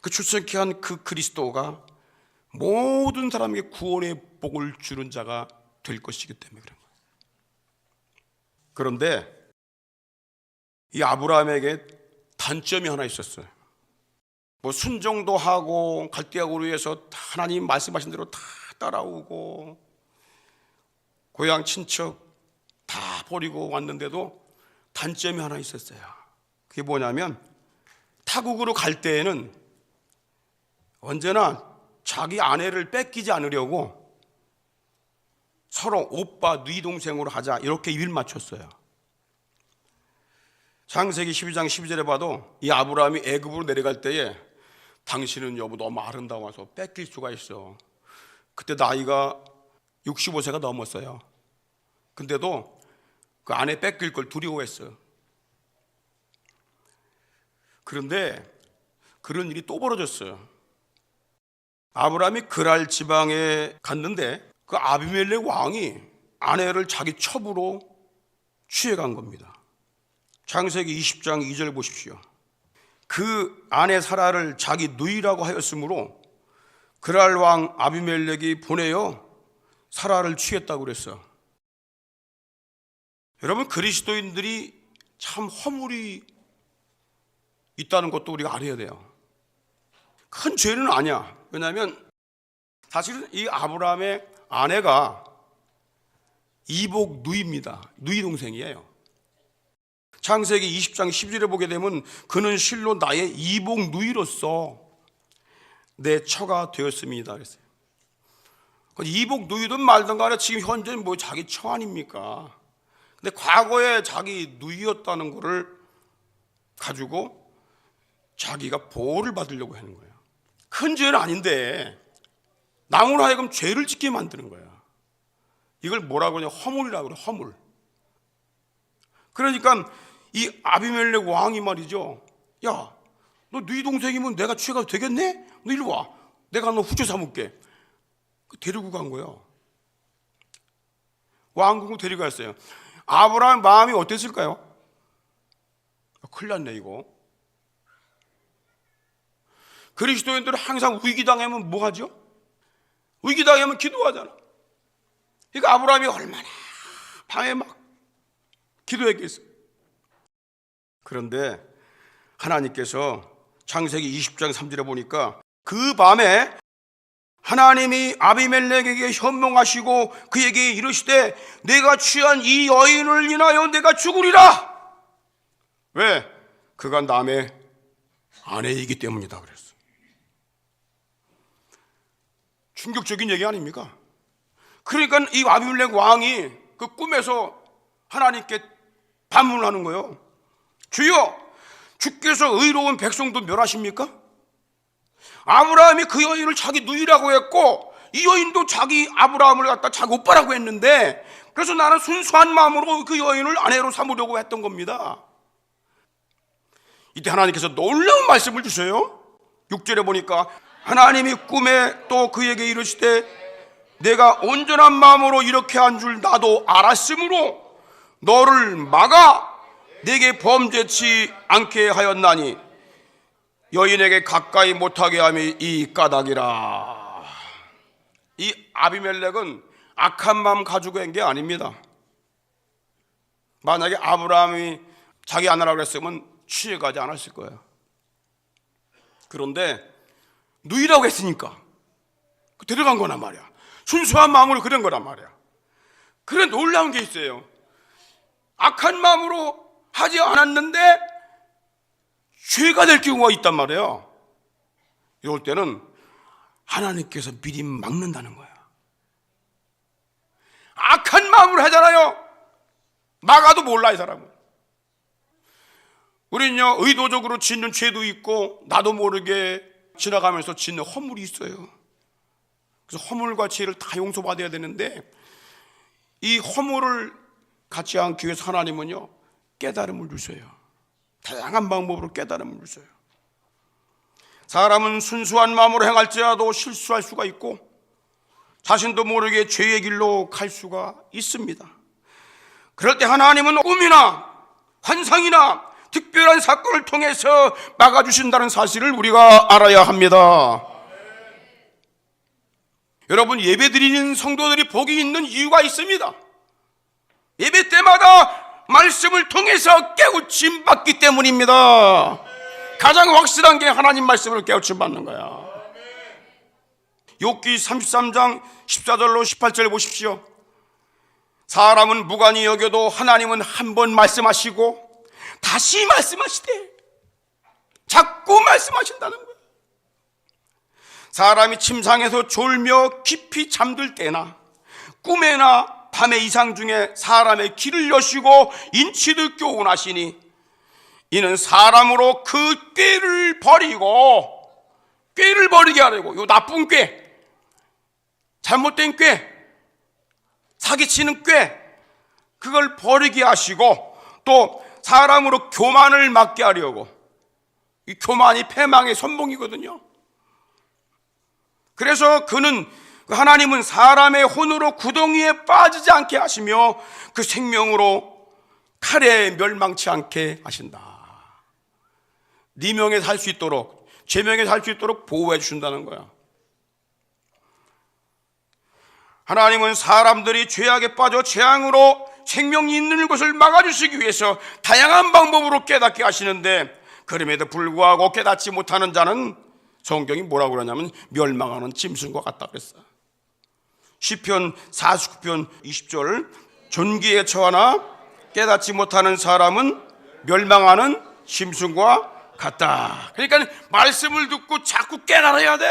그 출생케 한 그 그리스도가 모든 사람에게 구원의 복을 주는 자가 될 것이기 때문에 그런 거예요. 그런데 이 아브라함에게 단점이 하나 있었어요. 뭐 순종도 하고 갈대아우르 위해서 하나님 말씀하신 대로 다 따라오고 고향 친척 다 버리고 왔는데도 단점이 하나 있었어요. 그게 뭐냐면 타국으로 갈 때에는 언제나 자기 아내를 뺏기지 않으려고 서로 오빠, 네 동생으로 하자 이렇게 입을 맞췄어요. 창세기 12장 12절에 봐도 이 아브라함이 애굽으로 내려갈 때에 당신은 여보 너무 아름다워서 뺏길 수가 있어. 그때 나이가 65세가 넘었어요. 근데도 그 아내 뺏길 걸 두려워했어요. 그런데 그런 일이 또 벌어졌어요. 아브라함이 그랄 지방에 갔는데 그 아비멜렉 왕이 아내를 자기 첩으로 취해간 겁니다. 창세기 20장 2절 보십시오. 그 아내 사라를 자기 누이라고 하였으므로 그랄 왕 아비멜렉이 보내어 사라를 취했다고 그랬어요. 여러분, 그리스도인들이 참 허물이 있다는 것도 우리가 알아야 돼요. 큰 죄는 아니야. 왜냐하면 사실은 이 아브라함의 아내가 이복 누이입니다. 누이 동생이에요. 창세기 20장 10절에 보게 되면 그는 실로 나의 이복 누이로서 내 처가 되었습니다 그랬어요. 이복 누이든 말든 간에 지금 현재는 뭐 자기 처 아닙니까? 근데 과거에 자기 누이였다는 것을 가지고 자기가 보호를 받으려고 하는 거예요. 큰 죄는 아닌데 남으로 하여금 죄를 짓게 만드는 거야. 이걸 뭐라고 하냐, 허물이라고 그래. 허물. 그러니까 이 아비멜렉 왕이 말이죠, 야, 너 네 동생이면 내가 취해가도 되겠네? 너 이리 와, 내가 너 후처 삼을게. 데리고 간 거예요. 왕궁으로 데리고 갔어요. 아브라함 마음이 어땠을까요? 큰일 났네 이거. 그리스도인들은 항상 위기당하면 뭐 하죠? 위기당하면 기도하잖아. 그러니까 아브라함이 얼마나 밤에 막 기도했겠어요. 그런데 하나님께서 창세기 20장 3절에 보니까 그 밤에 하나님이 아비멜렉에게 현몽하시고 그에게 이르시되 내가 취한 이 여인을 인하여 내가 죽으리라. 왜? 그가 남의 아내이기 때문이다 그랬어. 충격적인 얘기 아닙니까? 그러니까 이 아비멜렉 왕이 그 꿈에서 하나님께 반문을 하는 거예요. 주여, 주께서 의로운 백성도 멸하십니까? 아브라함이 그 여인을 자기 누이라고 했고 이 여인도 자기 아브라함을 갖다 자기 오빠라고 했는데, 그래서 나는 순수한 마음으로 그 여인을 아내로 삼으려고 했던 겁니다. 이때 하나님께서 놀라운 말씀을 주세요. 6절에 보니까 하나님이 꿈에 또 그에게 이르시되 내가 온전한 마음으로 이렇게 한 줄 나도 알았으므로 너를 막아 내게 범죄치 않게 하였나니 여인에게 가까이 못하게 함이 이 까닭이라. 이 아비멜렉은 악한 마음 가지고 한 게 아닙니다. 만약에 아브라함이 자기 아내라고 했으면 취해가지 않았을 거예요. 그런데 누이라고 했으니까 데려간 거란 말이야. 순수한 마음으로 그런 거란 말이야. 그런 놀라운 게 있어요. 악한 마음으로 하지 않았는데 죄가 될 경우가 있단 말이에요. 이럴 때는 하나님께서 미리 막는다는 거야. 악한 마음으로 하잖아요. 막아도 몰라 이 사람은. 우리는요, 의도적으로 짓는 죄도 있고 나도 모르게 지나가면서 짓는 허물이 있어요. 그래서 허물과 죄를 다 용서받아야 되는데 이 허물을 갖지 않기 위해서 하나님은요, 깨달음을 주셔요. 다양한 방법으로 깨달음을 주셔요. 사람은 순수한 마음으로 행할지라도 실수할 수가 있고 자신도 모르게 죄의 길로 갈 수가 있습니다. 그럴 때 하나님은 꿈이나 환상이나 특별한 사건을 통해서 막아주신다는 사실을 우리가 알아야 합니다. 여러분, 예배 드리는 성도들이 복이 있는 이유가 있습니다. 예배 때마다 말씀을 통해서 깨우침 받기 때문입니다. 가장 확실한 게 하나님 말씀을 깨우침 받는 거야. 욥기 33장 14절로 18절 보십시오. 사람은 무관히 여겨도 하나님은 한 번 말씀하시고 다시 말씀하시되 자꾸 말씀하신다는 거예요. 사람이 침상에서 졸며 깊이 잠들 때나 꿈에나 밤의 이상 중에 사람의 길을 여시고 인치듯 교훈하시니 이는 사람으로 그 꾀를 버리고, 꾀를 버리게 하려고, 요 나쁜 꾀, 잘못된 꾀, 사기치는 꾀, 그걸 버리게 하시고 또 사람으로 교만을 막게 하려고. 이 교만이 패망의 선봉이거든요. 그래서 하나님은 사람의 혼으로 구덩이에 빠지지 않게 하시며 그 생명으로 칼에 멸망치 않게 하신다. 네 명에 살 수 있도록, 제 명에 살 수 있도록 보호해 주신다는 거야. 하나님은 사람들이 죄악에 빠져 재앙으로 생명이 있는 것을 막아주시기 위해서 다양한 방법으로 깨닫게 하시는데, 그럼에도 불구하고 깨닫지 못하는 자는 성경이 뭐라고 그러냐면 멸망하는 짐승과 같다 그랬어. 시편 49편 20절, 존귀에 처하나 깨닫지 못하는 사람은 멸망하는 짐승과 같다. 그러니까 말씀을 듣고 자꾸 깨달아야 돼.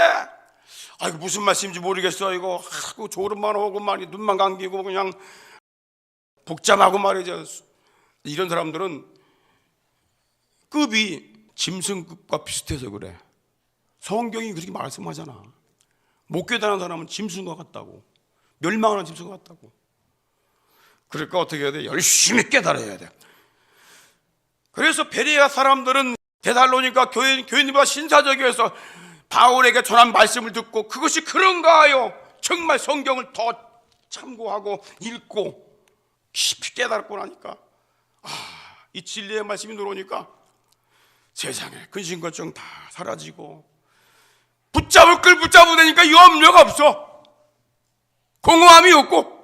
아, 이거 무슨 말씀인지 모르겠어. 이거 졸음만 오고 많이 눈만 감기고 그냥 복잡하고 말이죠. 이런 사람들은 급이 짐승급과 비슷해서 그래. 성경이 그렇게 말씀하잖아. 못 깨달은 사람은 짐승과 같다고, 멸망하는 짐승과 같다고. 그러니까 어떻게 해야 돼? 열심히 깨달아야 돼. 그래서 베레아 사람들은 데살로니가 교인들과 신사적이어서 바울에게 전한 말씀을 듣고 그것이 그런가 하여 정말 성경을 더 참고하고 읽고 깊이 깨달고 나니까, 이 진리의 말씀이 들어오니까 세상에 근심 걱정 다 사라지고 붙잡을 걸 붙잡으니까 염려가 없어. 공허함이 없고.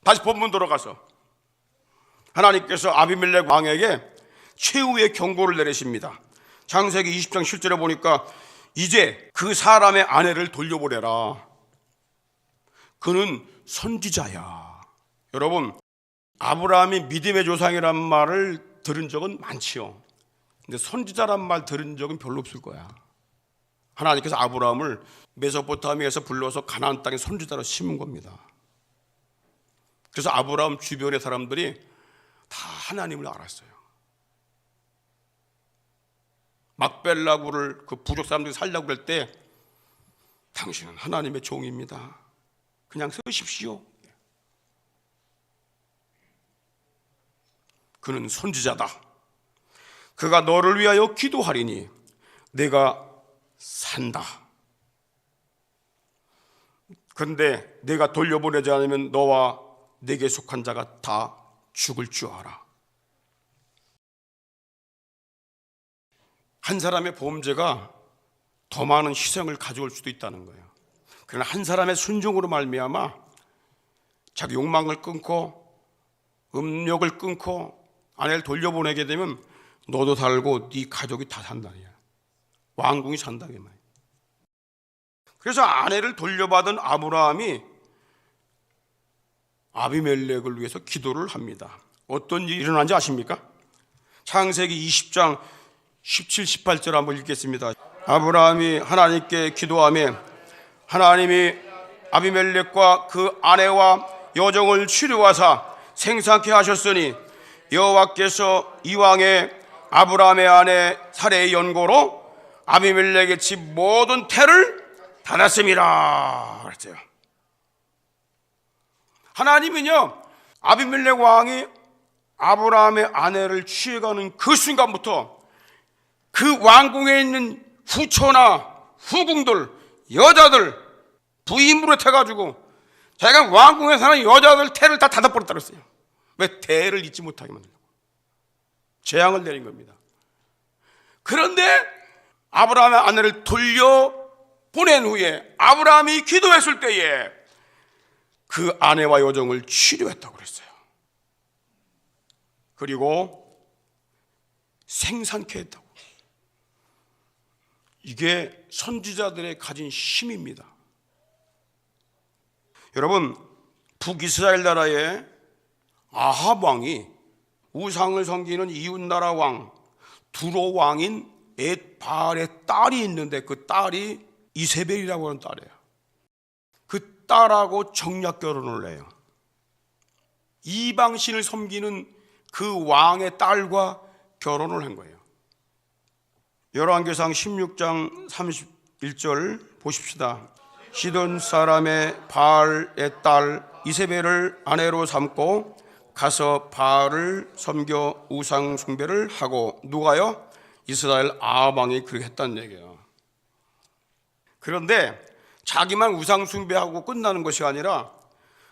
다시 본문 돌아가서 하나님께서 아비멜렉 왕에게 최후의 경고를 내리십니다. 창세기 20장 7절에 보니까 이제 그 사람의 아내를 돌려보내라. 그는 선지자야. 여러분, 아브라함이 믿음의 조상이란 말을 들은 적은 많지요. 근데 선지자란 말 들은 적은 별로 없을 거야. 하나님께서 아브라함을 메소포타미아에서 불러서 가나안 땅에 선지자로 심은 겁니다. 그래서 아브라함 주변의 사람들이 다 하나님을 알았어요. 막벨라구를 그 부족 사람들이 살려고 할 때 당신은 하나님의 종입니다. 그냥 서십시오. 그는 선지자다. 그가 너를 위하여 기도하리니 내가 산다. 그런데 내가 돌려보내지 않으면 너와 내게 속한 자가 다 죽을 줄 알아. 한 사람의 범죄가 더 많은 희생을 가져올 수도 있다는 거예요. 그러나 한 사람의 순종으로 말미암아 자기 욕망을 끊고 음욕을 끊고 아내를 돌려보내게 되면 너도 살고 네 가족이 다 산다니야. 왕궁이 산다게 말이야. 그래서 아내를 돌려받은 아브라함이 아비멜렉을 위해서 기도를 합니다. 어떤 일이 일어난지 아십니까? 창세기 20장 17, 18절 한번 읽겠습니다. 아브라함이 하나님께 기도하며 하나님이 아비멜렉과 그 아내와 여종을 치료하사 생산케 하셨으니 여호와께서 이왕에 아브라함의 아내 사레의 연고로 아비멜렉의 집 모든 태를 닫았음이라 그랬어요. 하나님은요, 아비멜렉 왕이 아브라함의 아내를 취해가는 그 순간부터 그 왕궁에 있는 후처나 후궁들, 여자들 부임으로 태가지고 자기가 왕궁에 사는 여자들 태를 다 닫아버렸다 그랬어요. 왜? 태를 잊지 못하게 만들려고. 재앙을 내린 겁니다. 그런데 아브라함의 아내를 돌려보낸 후에 아브라함이 기도했을 때에 그 아내와 여종을 치료했다고 그랬어요. 그리고 생산케 했다고. 이게 선지자들의 가진 힘입니다. 여러분, 북이스라엘 나라의 아합 왕이 우상을 섬기는 이웃나라 왕 두로 왕인 엣바알의 딸이 있는데 그 딸이 이세벨이라고 하는 딸이에요. 그 딸하고 정략 결혼을 해요. 이방신을 섬기는 그 왕의 딸과 결혼을 한 거예요. 열왕기상 16장 31절 보십시다. 시돈 사람의 바알의 딸 이세벨을 아내로 삼고 가서 바알을 섬겨 우상 숭배를 하고, 누가요? 이스라엘 아합 왕이 그렇게 했다는 얘기예요. 그런데 자기만 우상 숭배하고 끝나는 것이 아니라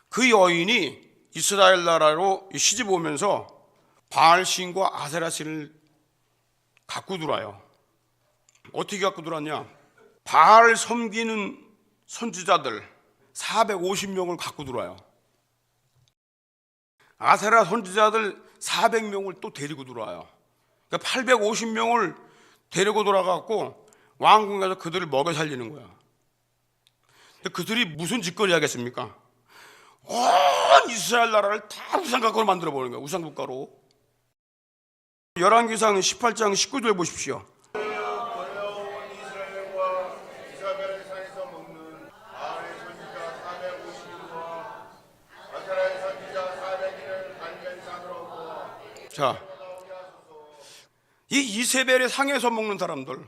그 여인이 이스라엘 나라로 시집 오면서 바알신과 아세라신을 갖고 들어와요. 어떻게 갖고 들어왔냐? 바알 섬기는 선지자들 450명을 갖고 들어와요. 아세라 선지자들 400명을 또 데리고 들어와요. 그러니까 850명을 데리고 돌아가고 왕궁에서 그들을 먹여 살리는 거야. 근데 그들이 무슨 짓거리 하겠습니까? 온 이스라엘 나라를 다 우상국가로 만들어 버리는 거야. 우상국가로. 열왕기상 18장 19절 보십시오. 자, 이 이세벨의 상에서 먹는 사람들,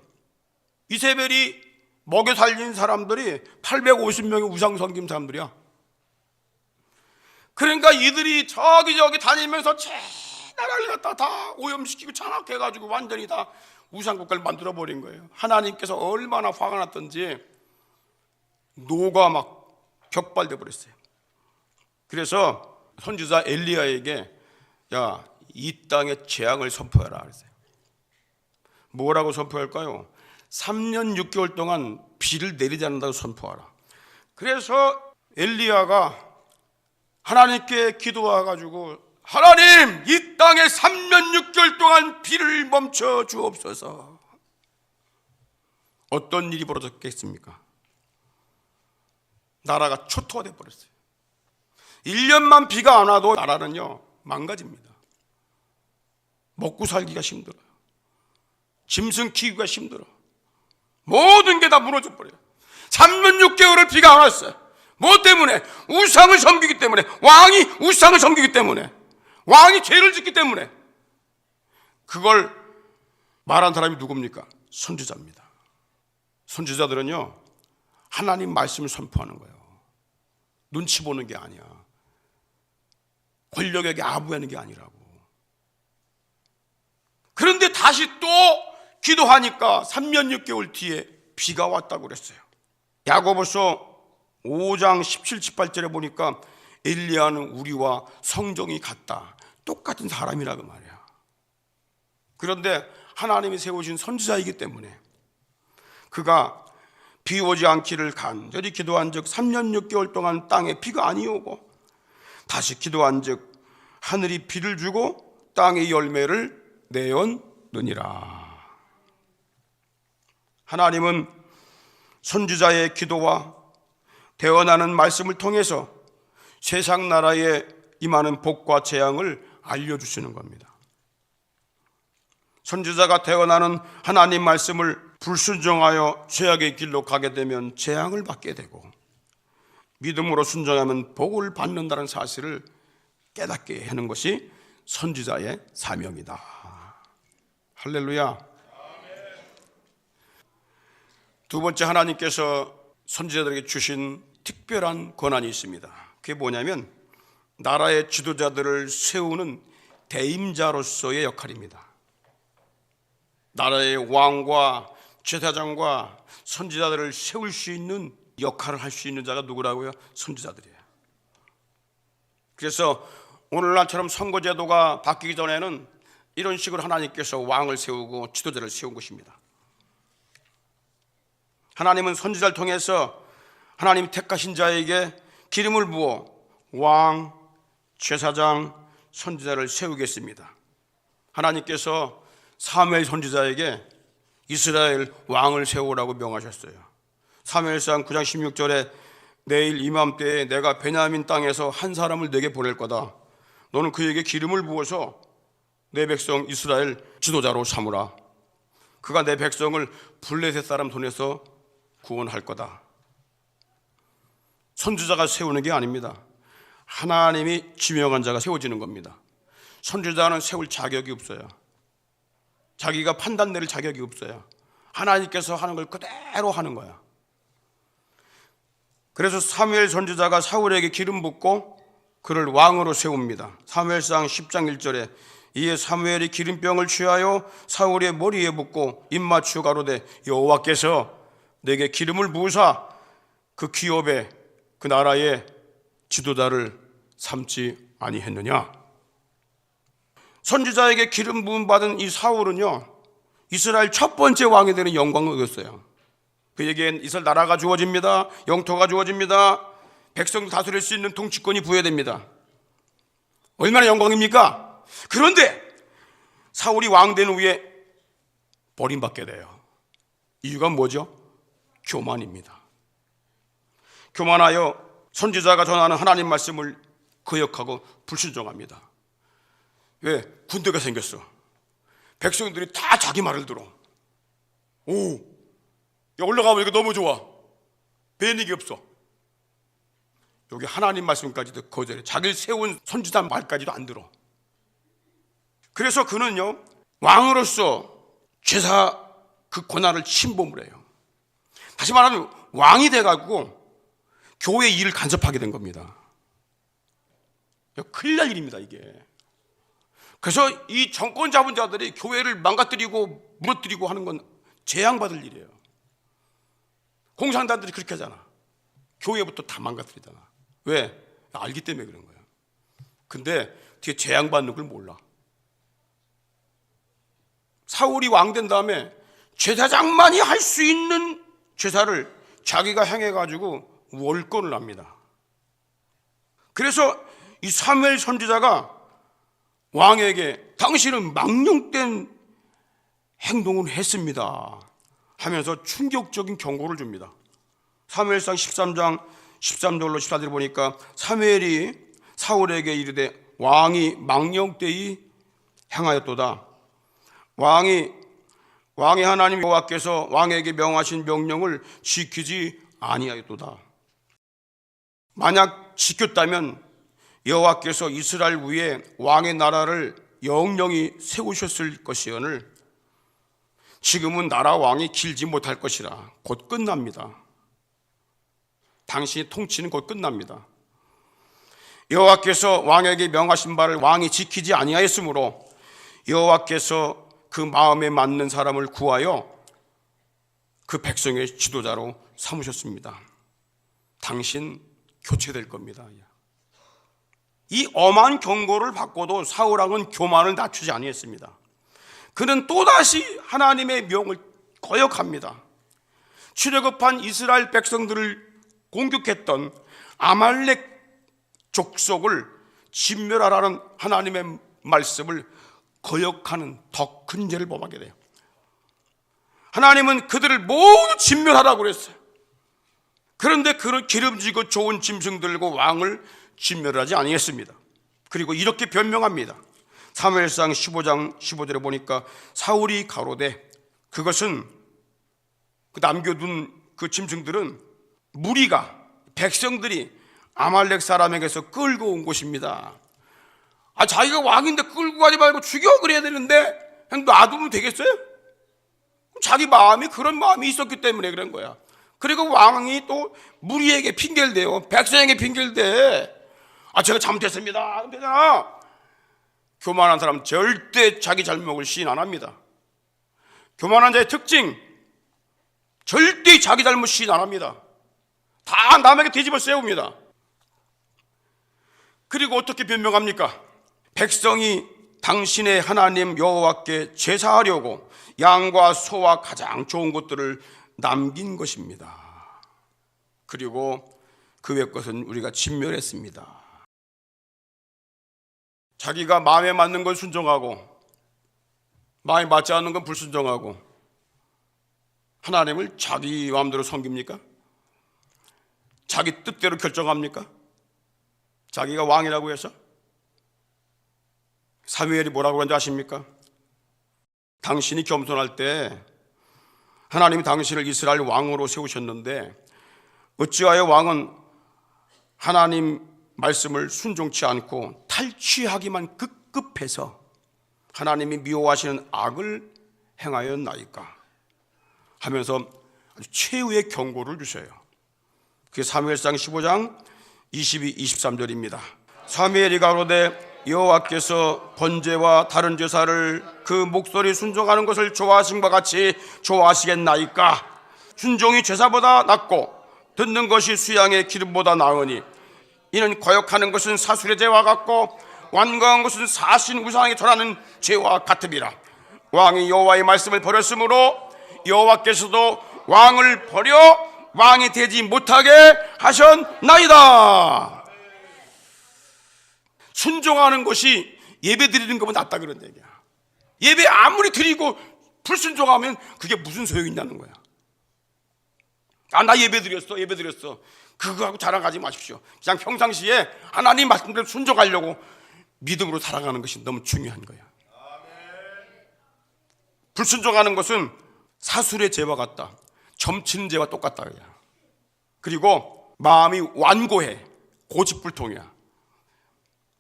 이세벨이 먹여 살린 사람들이 850명의 우상 섬김 사람들이야. 그러니까 이들이 저기저기 다니면서 제 나라를 갖다 다 오염시키고 장악해가지고 완전히 다 우상국가를 만들어버린 거예요. 하나님께서 얼마나 화가 났던지 노가 막 격발돼 버렸어요. 그래서 선지자 엘리야에게 야, 이 땅에 재앙을 선포해라 그랬어요. 뭐라고 선포할까요? 3년 6개월 동안 비를 내리지 않는다고 선포하라. 그래서 엘리야가 하나님께 기도해가지고 하나님, 이 땅에 3년 6개월 동안 비를 멈춰 주옵소서. 어떤 일이 벌어졌겠습니까? 나라가 초토화 돼 버렸어요. 1년만 비가 안 와도 나라는요 망가집니다. 먹고 살기가 힘들어요. 짐승 키우기가 힘들어. 모든 게 다 무너져 버려요. 3년 6개월을 비가 안 왔어요. 뭐 때문에? 우상을 섬기기 때문에. 왕이 우상을 섬기기 때문에. 왕이 죄를 짓기 때문에. 그걸 말한 사람이 누굽니까? 선지자입니다. 선지자들은요 하나님 말씀을 선포하는 거예요. 눈치 보는 게 아니야. 권력에게 아부하는 게 아니라고. 그런데 다시 또 기도하니까 3년 6개월 뒤에 비가 왔다고 그랬어요. 야고보서 5장 17, 18절에 보니까 엘리야는 우리와 성정이 같다. 똑같은 사람이라고 말이야. 그런데 하나님이 세우신 선지자이기 때문에 그가 비 오지 않기를 간절히 기도한 즉 3년 6개월 동안 땅에 비가 아니 오고 다시 기도한 즉 하늘이 비를 주고 땅의 열매를 내었느니라. 하나님은 선지자의 기도와 대언하는 말씀을 통해서 세상 나라에 임하는 복과 재앙을 알려주시는 겁니다. 선지자가 대언하는 하나님 말씀을 불순종하여 죄악의 길로 가게 되면 재앙을 받게 되고 믿음으로 순종하면 복을 받는다는 사실을 깨닫게 하는 것이 선지자의 사명이다. 할렐루야. 두 번째, 하나님께서 선지자들에게 주신 특별한 권한이 있습니다. 그게 뭐냐면 나라의 지도자들을 세우는 대임자로서의 역할입니다. 나라의 왕과 제사장과 선지자들을 세울 수 있는 역할을 할 수 있는 자가 누구라고요? 선지자들이에요. 그래서 오늘날처럼 선거제도가 바뀌기 전에는 이런 식으로 하나님께서 왕을 세우고 지도자를 세운 것입니다. 하나님은 선지자를 통해서 하나님이 택하신 자에게 기름을 부어 왕, 제사장, 선지자를 세우겠습니다. 하나님께서 사무엘 선지자에게 이스라엘 왕을 세우라고 명하셨어요. 사무엘상 9장 16절에 내일 이맘때에 내가 베냐민 땅에서 한 사람을 내게 보낼 거다. 너는 그에게 기름을 부어서 내 백성 이스라엘 지도자로 삼으라. 그가 내 백성을 블레셋 사람 손에서 구원할 거다. 선지자가 세우는 게 아닙니다. 하나님이 지명한 자가 세워지는 겁니다. 선지자는 세울 자격이 없어요. 자기가 판단 내릴 자격이 없어요. 하나님께서 하는 걸 그대로 하는 거야. 그래서 사무엘 선지자가 사울에게 기름 붓고 그를 왕으로 세웁니다. 사무엘상 10장 1절에 이에 사무엘이 기름병을 취하여 사울의 머리에 붓고 입 맞추어 가로되 여호와께서 내게 기름을 부으사 그 기업에 그 나라의 지도자를 삼지 아니했느냐? 선지자에게 기름 부음 받은 이 사울은요, 이스라엘 첫 번째 왕이 되는 영광을 얻었어요. 그에겐 이스라엘 나라가 주어집니다. 영토가 주어집니다. 백성도 다스릴 수 있는 통치권이 부여됩니다. 얼마나 영광입니까? 그런데 사울이 왕 된 후에 버림받게 돼요. 이유가 뭐죠? 교만입니다. 교만하여 선지자가 전하는 하나님 말씀을 거역하고 불순종합니다. 왜? 군대가 생겼어. 백성들이 다 자기 말을 들어. 오, 야, 올라가면 이거 너무 좋아. 배는게 없어. 여기 하나님 말씀까지도 거절해. 자기를 세운 선지자 말까지도 안 들어. 그래서 그는요, 왕으로서 제사 그 권한을 침범을 해요. 다시 말하면 왕이 돼가지고 교회 일을 간섭하게 된 겁니다. 큰일 날 일입니다, 이게. 그래서 이 정권 잡은 자들이 교회를 망가뜨리고 무너뜨리고 하는 건 재앙받을 일이에요. 공산당들이 그렇게 하잖아. 교회부터 다 망가뜨리잖아. 왜? 알기 때문에 그런 거야. 근데 뒤에 재앙받는 걸 몰라. 사울이 왕 된 다음에 제사장만이 할 수 있는 제사를 자기가 행해가지고 월권을 합니다. 그래서 이 사무엘 선지자가 왕에게 당신은 망령된 행동을 했습니다 하면서 충격적인 경고를 줍니다. 사무엘상 13장 13절로 14절을 보니까 사무엘이 사울에게 이르되 왕이 망령되이 행하였도다. 왕이 하나님 여호와께서 왕에게 명하신 명령을 지키지 아니하였도다. 만약 지켰다면 여호와께서 이스라엘 위에 왕의 나라를 영영히 세우셨을 것이오늘 지금은 나라 왕이 길지 못할 것이라. 곧 끝납니다. 당신의 통치는 곧 끝납니다. 여호와께서 왕에게 명하신 바를 왕이 지키지 아니하였으므로 여호와께서 그 마음에 맞는 사람을 구하여 그 백성의 지도자로 삼으셨습니다. 당신 교체될 겁니다. 이 엄한 경고를 받고도 사울 왕은 교만을 낮추지 아니했습니다. 그는 또다시 하나님의 명을 거역합니다. 출애굽한 이스라엘 백성들을 공격했던 아말렉 족속을 진멸하라는 하나님의 말씀을 거역하는 더 큰 죄를 범하게 돼요. 하나님은 그들을 모두 진멸하라고 그랬어요. 그런데 그는 기름지고 좋은 짐승 들고 왕을 진멸하지 아니했습니다. 그리고 이렇게 변명합니다. 사무엘상 15장 15절에 보니까 사울이 가로되 그것은 그 남겨둔 그 짐승들은 무리가 백성들이 아말렉 사람에게서 끌고 온 것입니다. 자기가 왕인데 끌고 가지 말고 죽여 그래야 되는데 그냥 놔두면 되겠어요? 자기 마음이 그런 마음이 있었기 때문에 그런 거야. 그리고 왕이 또 무리에게 핑계를 대요. 백성에게 핑계를 대. 제가 잘못했습니다 하면 되잖아. 교만한 사람은 절대 자기 잘못을 시인 안 합니다. 교만한 자의 특징, 절대 자기 잘못 시인 안 합니다. 다 남에게 뒤집어 세웁니다. 그리고 어떻게 변명합니까? 백성이 당신의 하나님 여호와께 제사하려고 양과 소와 가장 좋은 것들을 남긴 것입니다. 그리고 그 외 것은 우리가 진멸했습니다. 자기가 마음에 맞는 걸 순종하고 마음에 맞지 않는 건 불순종하고 하나님을 자기 마음대로 섬깁니까? 자기 뜻대로 결정합니까? 자기가 왕이라고 해서? 사무엘이 뭐라고 하는지 아십니까? 당신이 겸손할 때 하나님이 당신을 이스라엘 왕으로 세우셨는데 어찌하여 왕은 하나님 말씀을 순종치 않고 탈취하기만 급급해서 하나님이 미워하시는 악을 행하였나이까 하면서 아주 최후의 경고를 주셔요. 그게 사무엘상 15장 22, 23절입니다. 사무엘이 가로되 여호와께서 번제와 다른 제사를 그 목소리 순종하는 것을 좋아하신 것 같이 좋아하시겠나이까? 순종이 제사보다 낫고 듣는 것이 수양의 기름보다 나으니 이는 거역하는 것은 사술의 죄와 같고 완거한 것은 사신 우상에 절하는 죄와 같음이라. 왕이 여호와의 말씀을 버렸으므로 여호와께서도 왕을 버려 왕이 되지 못하게 하셨나이다. 순종하는 것이 예배 드리는 것보다 낫다 그런 얘기야. 예배 아무리 드리고 불순종하면 그게 무슨 소용이 있냐는 거야. 나 예배 드렸어. 그거하고 자랑하지 마십시오. 그냥 평상시에 하나님 말씀대로 순종하려고 믿음으로 살아가는 것이 너무 중요한 거야. 불순종하는 것은 사술의 죄와 같다. 점치는 죄와 똑같다. 그리고 마음이 완고해. 고집불통이야.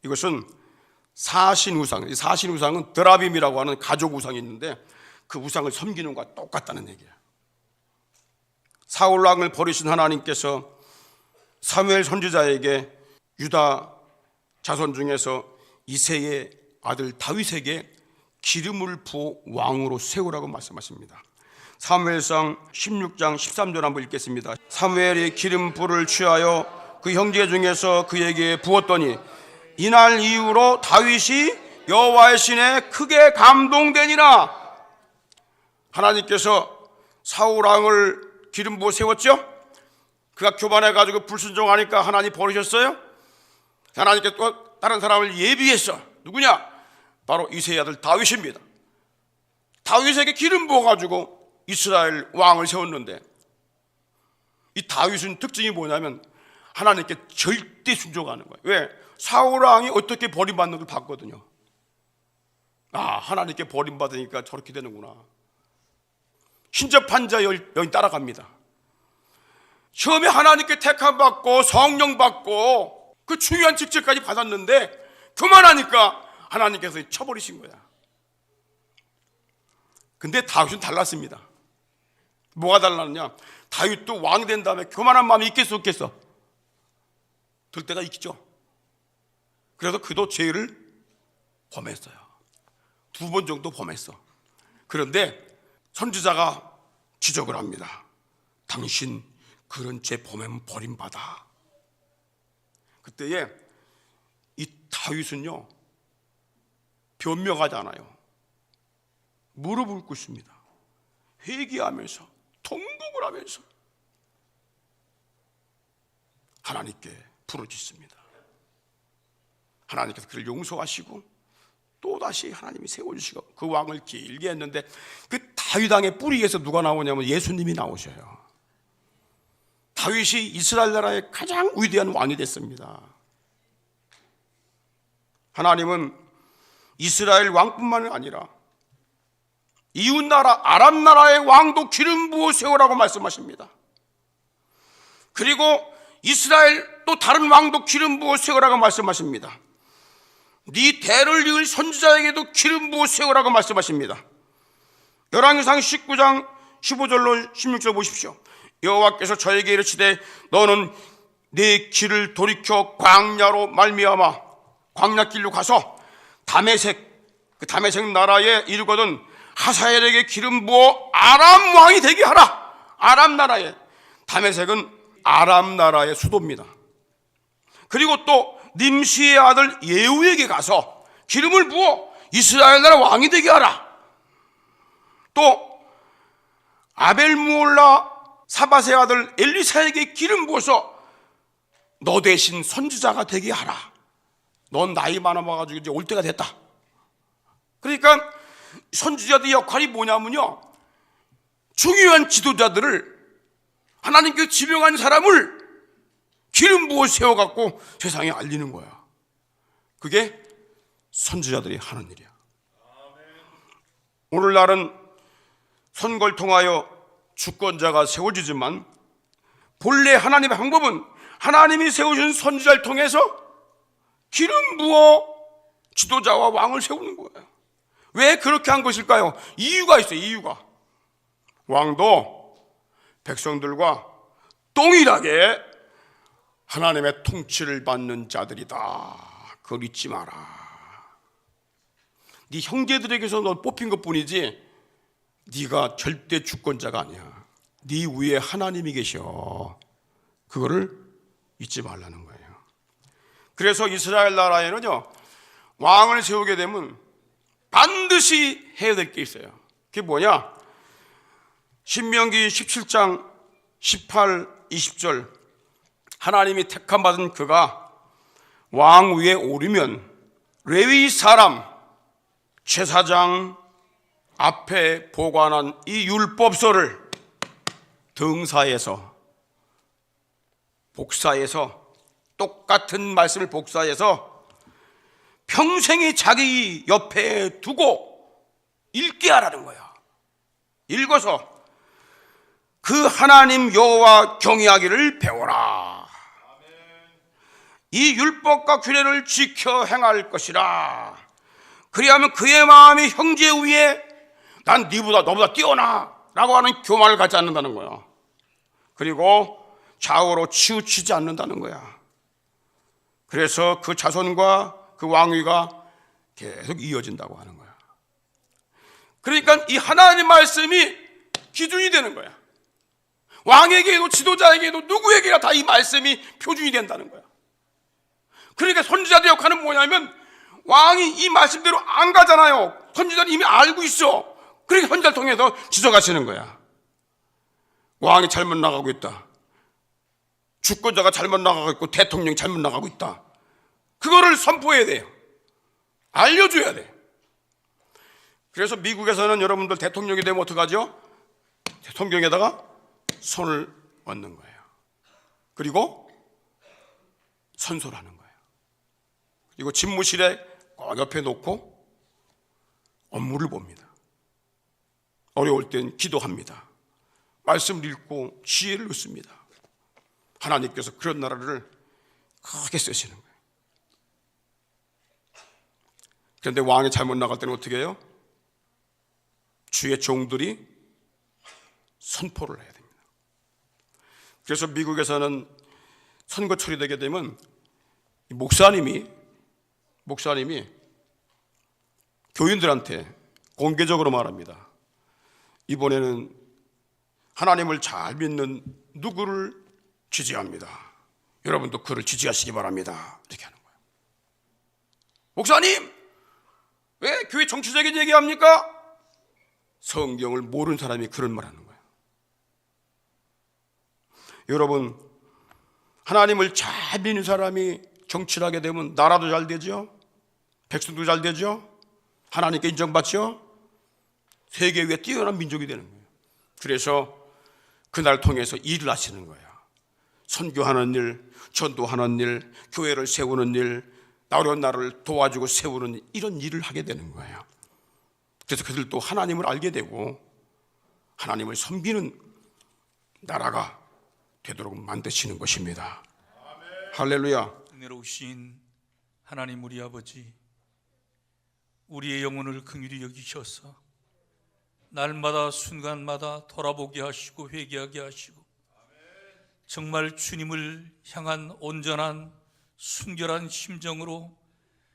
이것은 사신우상. 사신우상은 드라빔이라고 하는 가족 우상이 있는데 그 우상을 섬기는 것과 똑같다는 얘기야. 사울 왕을 버리신 하나님께서 사무엘 선지자에게 유다 자손 중에서 이새의 아들 다윗에게 기름을 부어 왕으로 세우라고 말씀하십니다. 사무엘상 16장 13절 한번 읽겠습니다. 사무엘이 기름 불을 취하여 그 형제 중에서 그에게 부었더니 이날 이후로 다윗이 여호와의 신에 크게 감동되니라. 하나님께서 사울 왕을 기름 부어 세웠죠. 그가 교만해가지고 불순종하니까 하나님 버리셨어요. 하나님께 또 다른 사람을 예비했어. 누구냐? 바로 이새의 아들 다윗입니다. 다윗에게 기름 부어가지고 이스라엘 왕을 세웠는데 이 다윗은 특징이 뭐냐면 하나님께 절대 순종하는 거예요. 왜? 사울 왕이 어떻게 버림받는 걸 봤거든요. 하나님께 버림받으니까 저렇게 되는구나. 신접한 자 여인 따라갑니다. 처음에 하나님께 택함받고 성령받고 그 중요한 직책까지 받았는데 그만하니까 하나님께서 쳐버리신 거야. 근데 다윗은 달랐습니다. 뭐가 달랐느냐? 다윗도 왕이 된 다음에 교만한 마음이 있겠어 없겠어? 들 때가 있죠. 그래서 그도 죄를 범했어요. 2번 정도 범했어. 그런데 선지자가 지적을 합니다. 당신 그런 죄 범하면 버림받아. 그때에 이 다윗은요 변명하지 않아요. 무릎을 꿇습니다. 회개하면서 통곡을 하면서 하나님께 부르짖습니다. 하나님께서 그를 용서하시고 또다시 하나님이 세워주시고 그 왕을 길게 했는데 그 다윗 왕의 뿌리에서 누가 나오냐면 예수님이 나오셔요. 다윗이 이스라엘 나라의 가장 위대한 왕이 됐습니다. 하나님은 이스라엘 왕뿐만 아니라 이웃나라 아람 나라의 왕도 기름 부어 세우라고 말씀하십니다. 그리고 이스라엘 또 다른 왕도 기름 부어 세우라고 말씀하십니다. 네 대를 이을 선지자에게도 기름 부어 세우라고 말씀하십니다. 열왕기상 19장 15절로 16절 보십시오. 여호와께서 저에게 이르시되 너는 네 길을 돌이켜 광야로 말미암아 광야길로 가서 다메섹 그 다메섹 나라에 이르거든 하사엘에게 기름 부어 아람 왕이 되게 하라. 아람 나라에 다메섹은 아람 나라의 수도입니다. 그리고 또 님시의 아들 예후에게 가서 기름을 부어 이스라엘 나라 왕이 되게 하라. 또 아벨무올라 사밧의 아들 엘리사에게 기름 부어서 너 대신 선지자가 되게 하라. 넌 나이 많아가지고 이제 올 때가 됐다. 그러니까 선지자들의 역할이 뭐냐면요, 중요한 지도자들을 하나님께서 지명한 사람을 기름 부어 세워갖고 세상에 알리는 거야. 그게 선지자들이 하는 일이야. 오늘날은 선거를 통하여 주권자가 세워지지만 본래 하나님의 방법은 하나님이 세우신 선지자를 통해서 기름 부어 지도자와 왕을 세우는 거예요. 왜 그렇게 한 것일까요? 이유가 있어요. 이유가 왕도 백성들과 동일하게 하나님의 통치를 받는 자들이다. 그걸 잊지 마라. 네 형제들에게서 너 뽑힌 것뿐이지 네가 절대 주권자가 아니야. 네 위에 하나님이 계셔. 그거를 잊지 말라는 거예요. 그래서 이스라엘 나라에는요, 왕을 세우게 되면 반드시 해야 될 게 있어요. 그게 뭐냐? 신명기 17장 18, 20절, 하나님이 택함받은 그가 왕 위에 오르면 레위 사람 제사장 앞에 보관한 이 율법서를 등사해서 복사해서 똑같은 말씀을 복사해서 평생이 자기 옆에 두고 읽게 하라는 거야. 읽어서 그 하나님 여호와 경외하기를 배워라. 이 율법과 규례를 지켜 행할 것이라. 그리하면 그의 마음이 형제 위에 난 너보다 뛰어나 라고 하는 교만을 갖지 않는다는 거야. 그리고 좌우로 치우치지 않는다는 거야. 그래서 그 자손과 그 왕위가 계속 이어진다고 하는 거야. 그러니까 이 하나님 말씀이 기준이 되는 거야. 왕에게도 지도자에게도 누구에게나 다 이 말씀이 표준이 된다는 거야. 그러니까 선지자의 역할은 뭐냐면 왕이 이 말씀대로 안 가잖아요. 선지자는 이미 알고 있어. 그러니까 선지자를 통해서 지적하시는 거야. 왕이 잘못 나가고 있다. 주권자가 잘못 나가고 있고 대통령이 잘못 나가고 있다. 그거를 선포해야 돼요. 알려줘야 돼. 그래서 미국에서는 여러분들 대통령이 되면 어떡하죠? 성경에다가 손을 얹는 거예요. 그리고 선서하는 거예요. 그리고 집무실에 꼭 옆에 놓고 업무를 봅니다. 어려울 땐 기도합니다. 말씀을 읽고 지혜를 얻습니다. 하나님께서 그런 나라를 크게 쓰시는 거예요. 그런데 왕이 잘못 나갈 때는 어떻게 해요? 주의 종들이 선포를 해야 됩니다. 그래서 미국에서는 선거철이 되게 되면 목사님이 교인들한테 공개적으로 말합니다. 이번에는 하나님을 잘 믿는 누구를 지지합니다. 여러분도 그를 지지하시기 바랍니다. 이렇게 하는 거예요. 목사님, 왜 교회 정치적인 얘기합니까? 성경을 모르는 사람이 그런 말 하는 거예요. 여러분, 하나님을 잘 믿는 사람이 정치를 하게 되면 나라도 잘 되죠? 백성도 잘 되죠? 하나님께 인정받죠? 세계 위에 뛰어난 민족이 되는 거예요. 그래서 그날 통해서 일을 하시는 거예요. 선교하는 일, 전도하는 일, 교회를 세우는 일, 어려운 나라를 도와주고 세우는 이런 일을 하게 되는 거예요. 그래서 그들도 하나님을 알게 되고 하나님을 섬기는 나라가 되도록 만드시는 것입니다. 할렐루야. 은혜로우신 하나님 우리 아버지, 우리의 영혼을 긍휼히 여기셔서 날마다 순간마다 돌아보게 하시고 회개하게 하시고 정말 주님을 향한 온전한 순결한 심정으로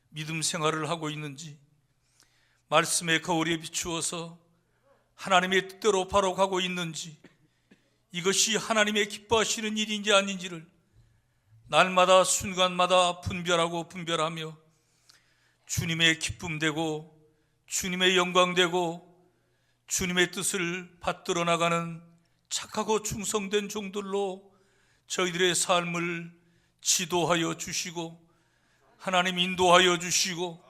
믿음 생활을 하고 있는지, 말씀의 거울에 비추어서 하나님의 뜻대로 바로 가고 있는지, 이것이 하나님의 기뻐하시는 일인지 아닌지를 날마다 순간마다 분별하며 주님의 기쁨 되고 주님의 영광 되고 주님의 뜻을 받들어 나가는 착하고 충성된 종들로 저희들의 삶을 지도하여 주시고 하나님 인도하여 주시고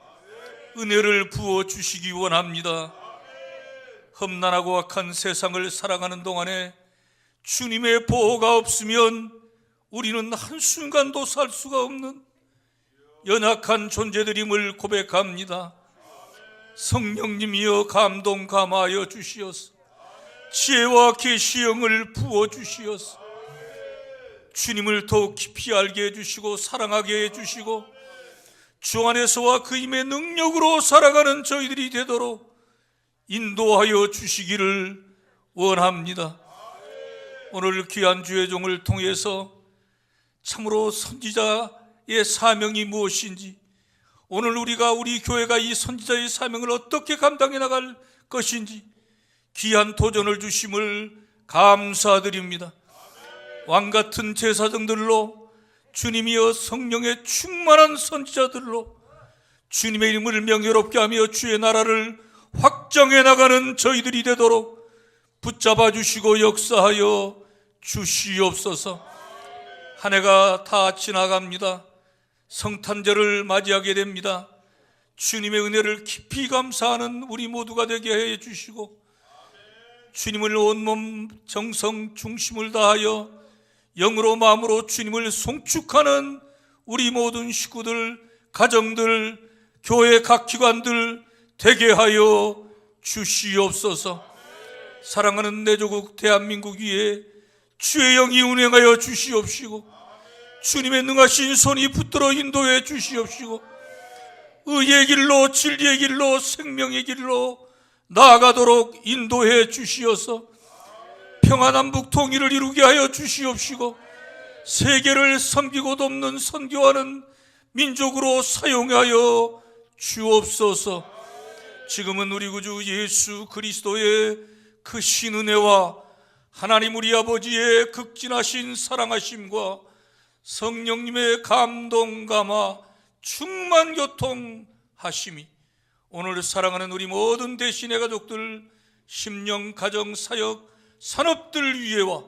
은혜를 부어 주시기 원합니다. 험난하고 악한 세상을 살아가는 동안에 주님의 보호가 없으면 우리는 한순간도 살 수가 없는 연약한 존재들임을 고백합니다. 성령님이여 감동 감하여 주시옵소서. 지혜와 계시 영을 부어 주시옵소서. 주님을 더욱 깊이 알게 해주시고 사랑하게 해주시고 주 안에서와 그 힘의 능력으로 살아가는 저희들이 되도록 인도하여 주시기를 원합니다. 오늘 귀한 주의 종을 통해서 참으로 선지자의 사명이 무엇인지, 오늘 우리 교회가 이 선지자의 사명을 어떻게 감당해 나갈 것인지 귀한 도전을 주심을 감사드립니다. 왕같은 제사장들로 주님이여 성령의 충만한 선지자들로 주님의 이름을 명예롭게 하며 주의 나라를 확장해 나가는 저희들이 되도록 붙잡아 주시고 역사하여 주시옵소서. 한 해가 다 지나갑니다. 성탄절을 맞이하게 됩니다. 주님의 은혜를 깊이 감사하는 우리 모두가 되게 해 주시고 주님을 온몸 정성 중심을 다하여 영으로 마음으로 주님을 송축하는 우리 모든 식구들, 가정들, 교회 각 기관들 되게 하여 주시옵소서. 사랑하는 내 조국 대한민국 위에 주의 영이 운행하여 주시옵시고 주님의 능하신 손이 붙들어 인도해 주시옵시고 의의 길로, 진리의 길로, 생명의 길로 나아가도록 인도해 주시어서 평화남북 통일을 이루게 하여 주시옵시고 세계를 섬기고 돕는 선교하는 민족으로 사용하여 주옵소서. 지금은 우리 구주 예수 그리스도의 그 신은혜와 하나님 우리 아버지의 극진하신 사랑하심과 성령님의 감동 감화 충만 교통하심이 오늘 사랑하는 우리 모든 대신의 가족들, 심령, 가정, 사역, 산업들 위에와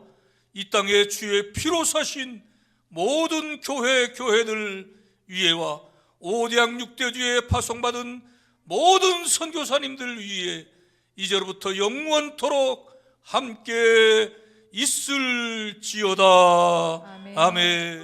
이 땅에 주의 피로 사신 모든 교회들 위에와 5대양 6대주에 파송받은 모든 선교사님들 위에 이제로부터 영원토록 함께 있을지어다. 아멘.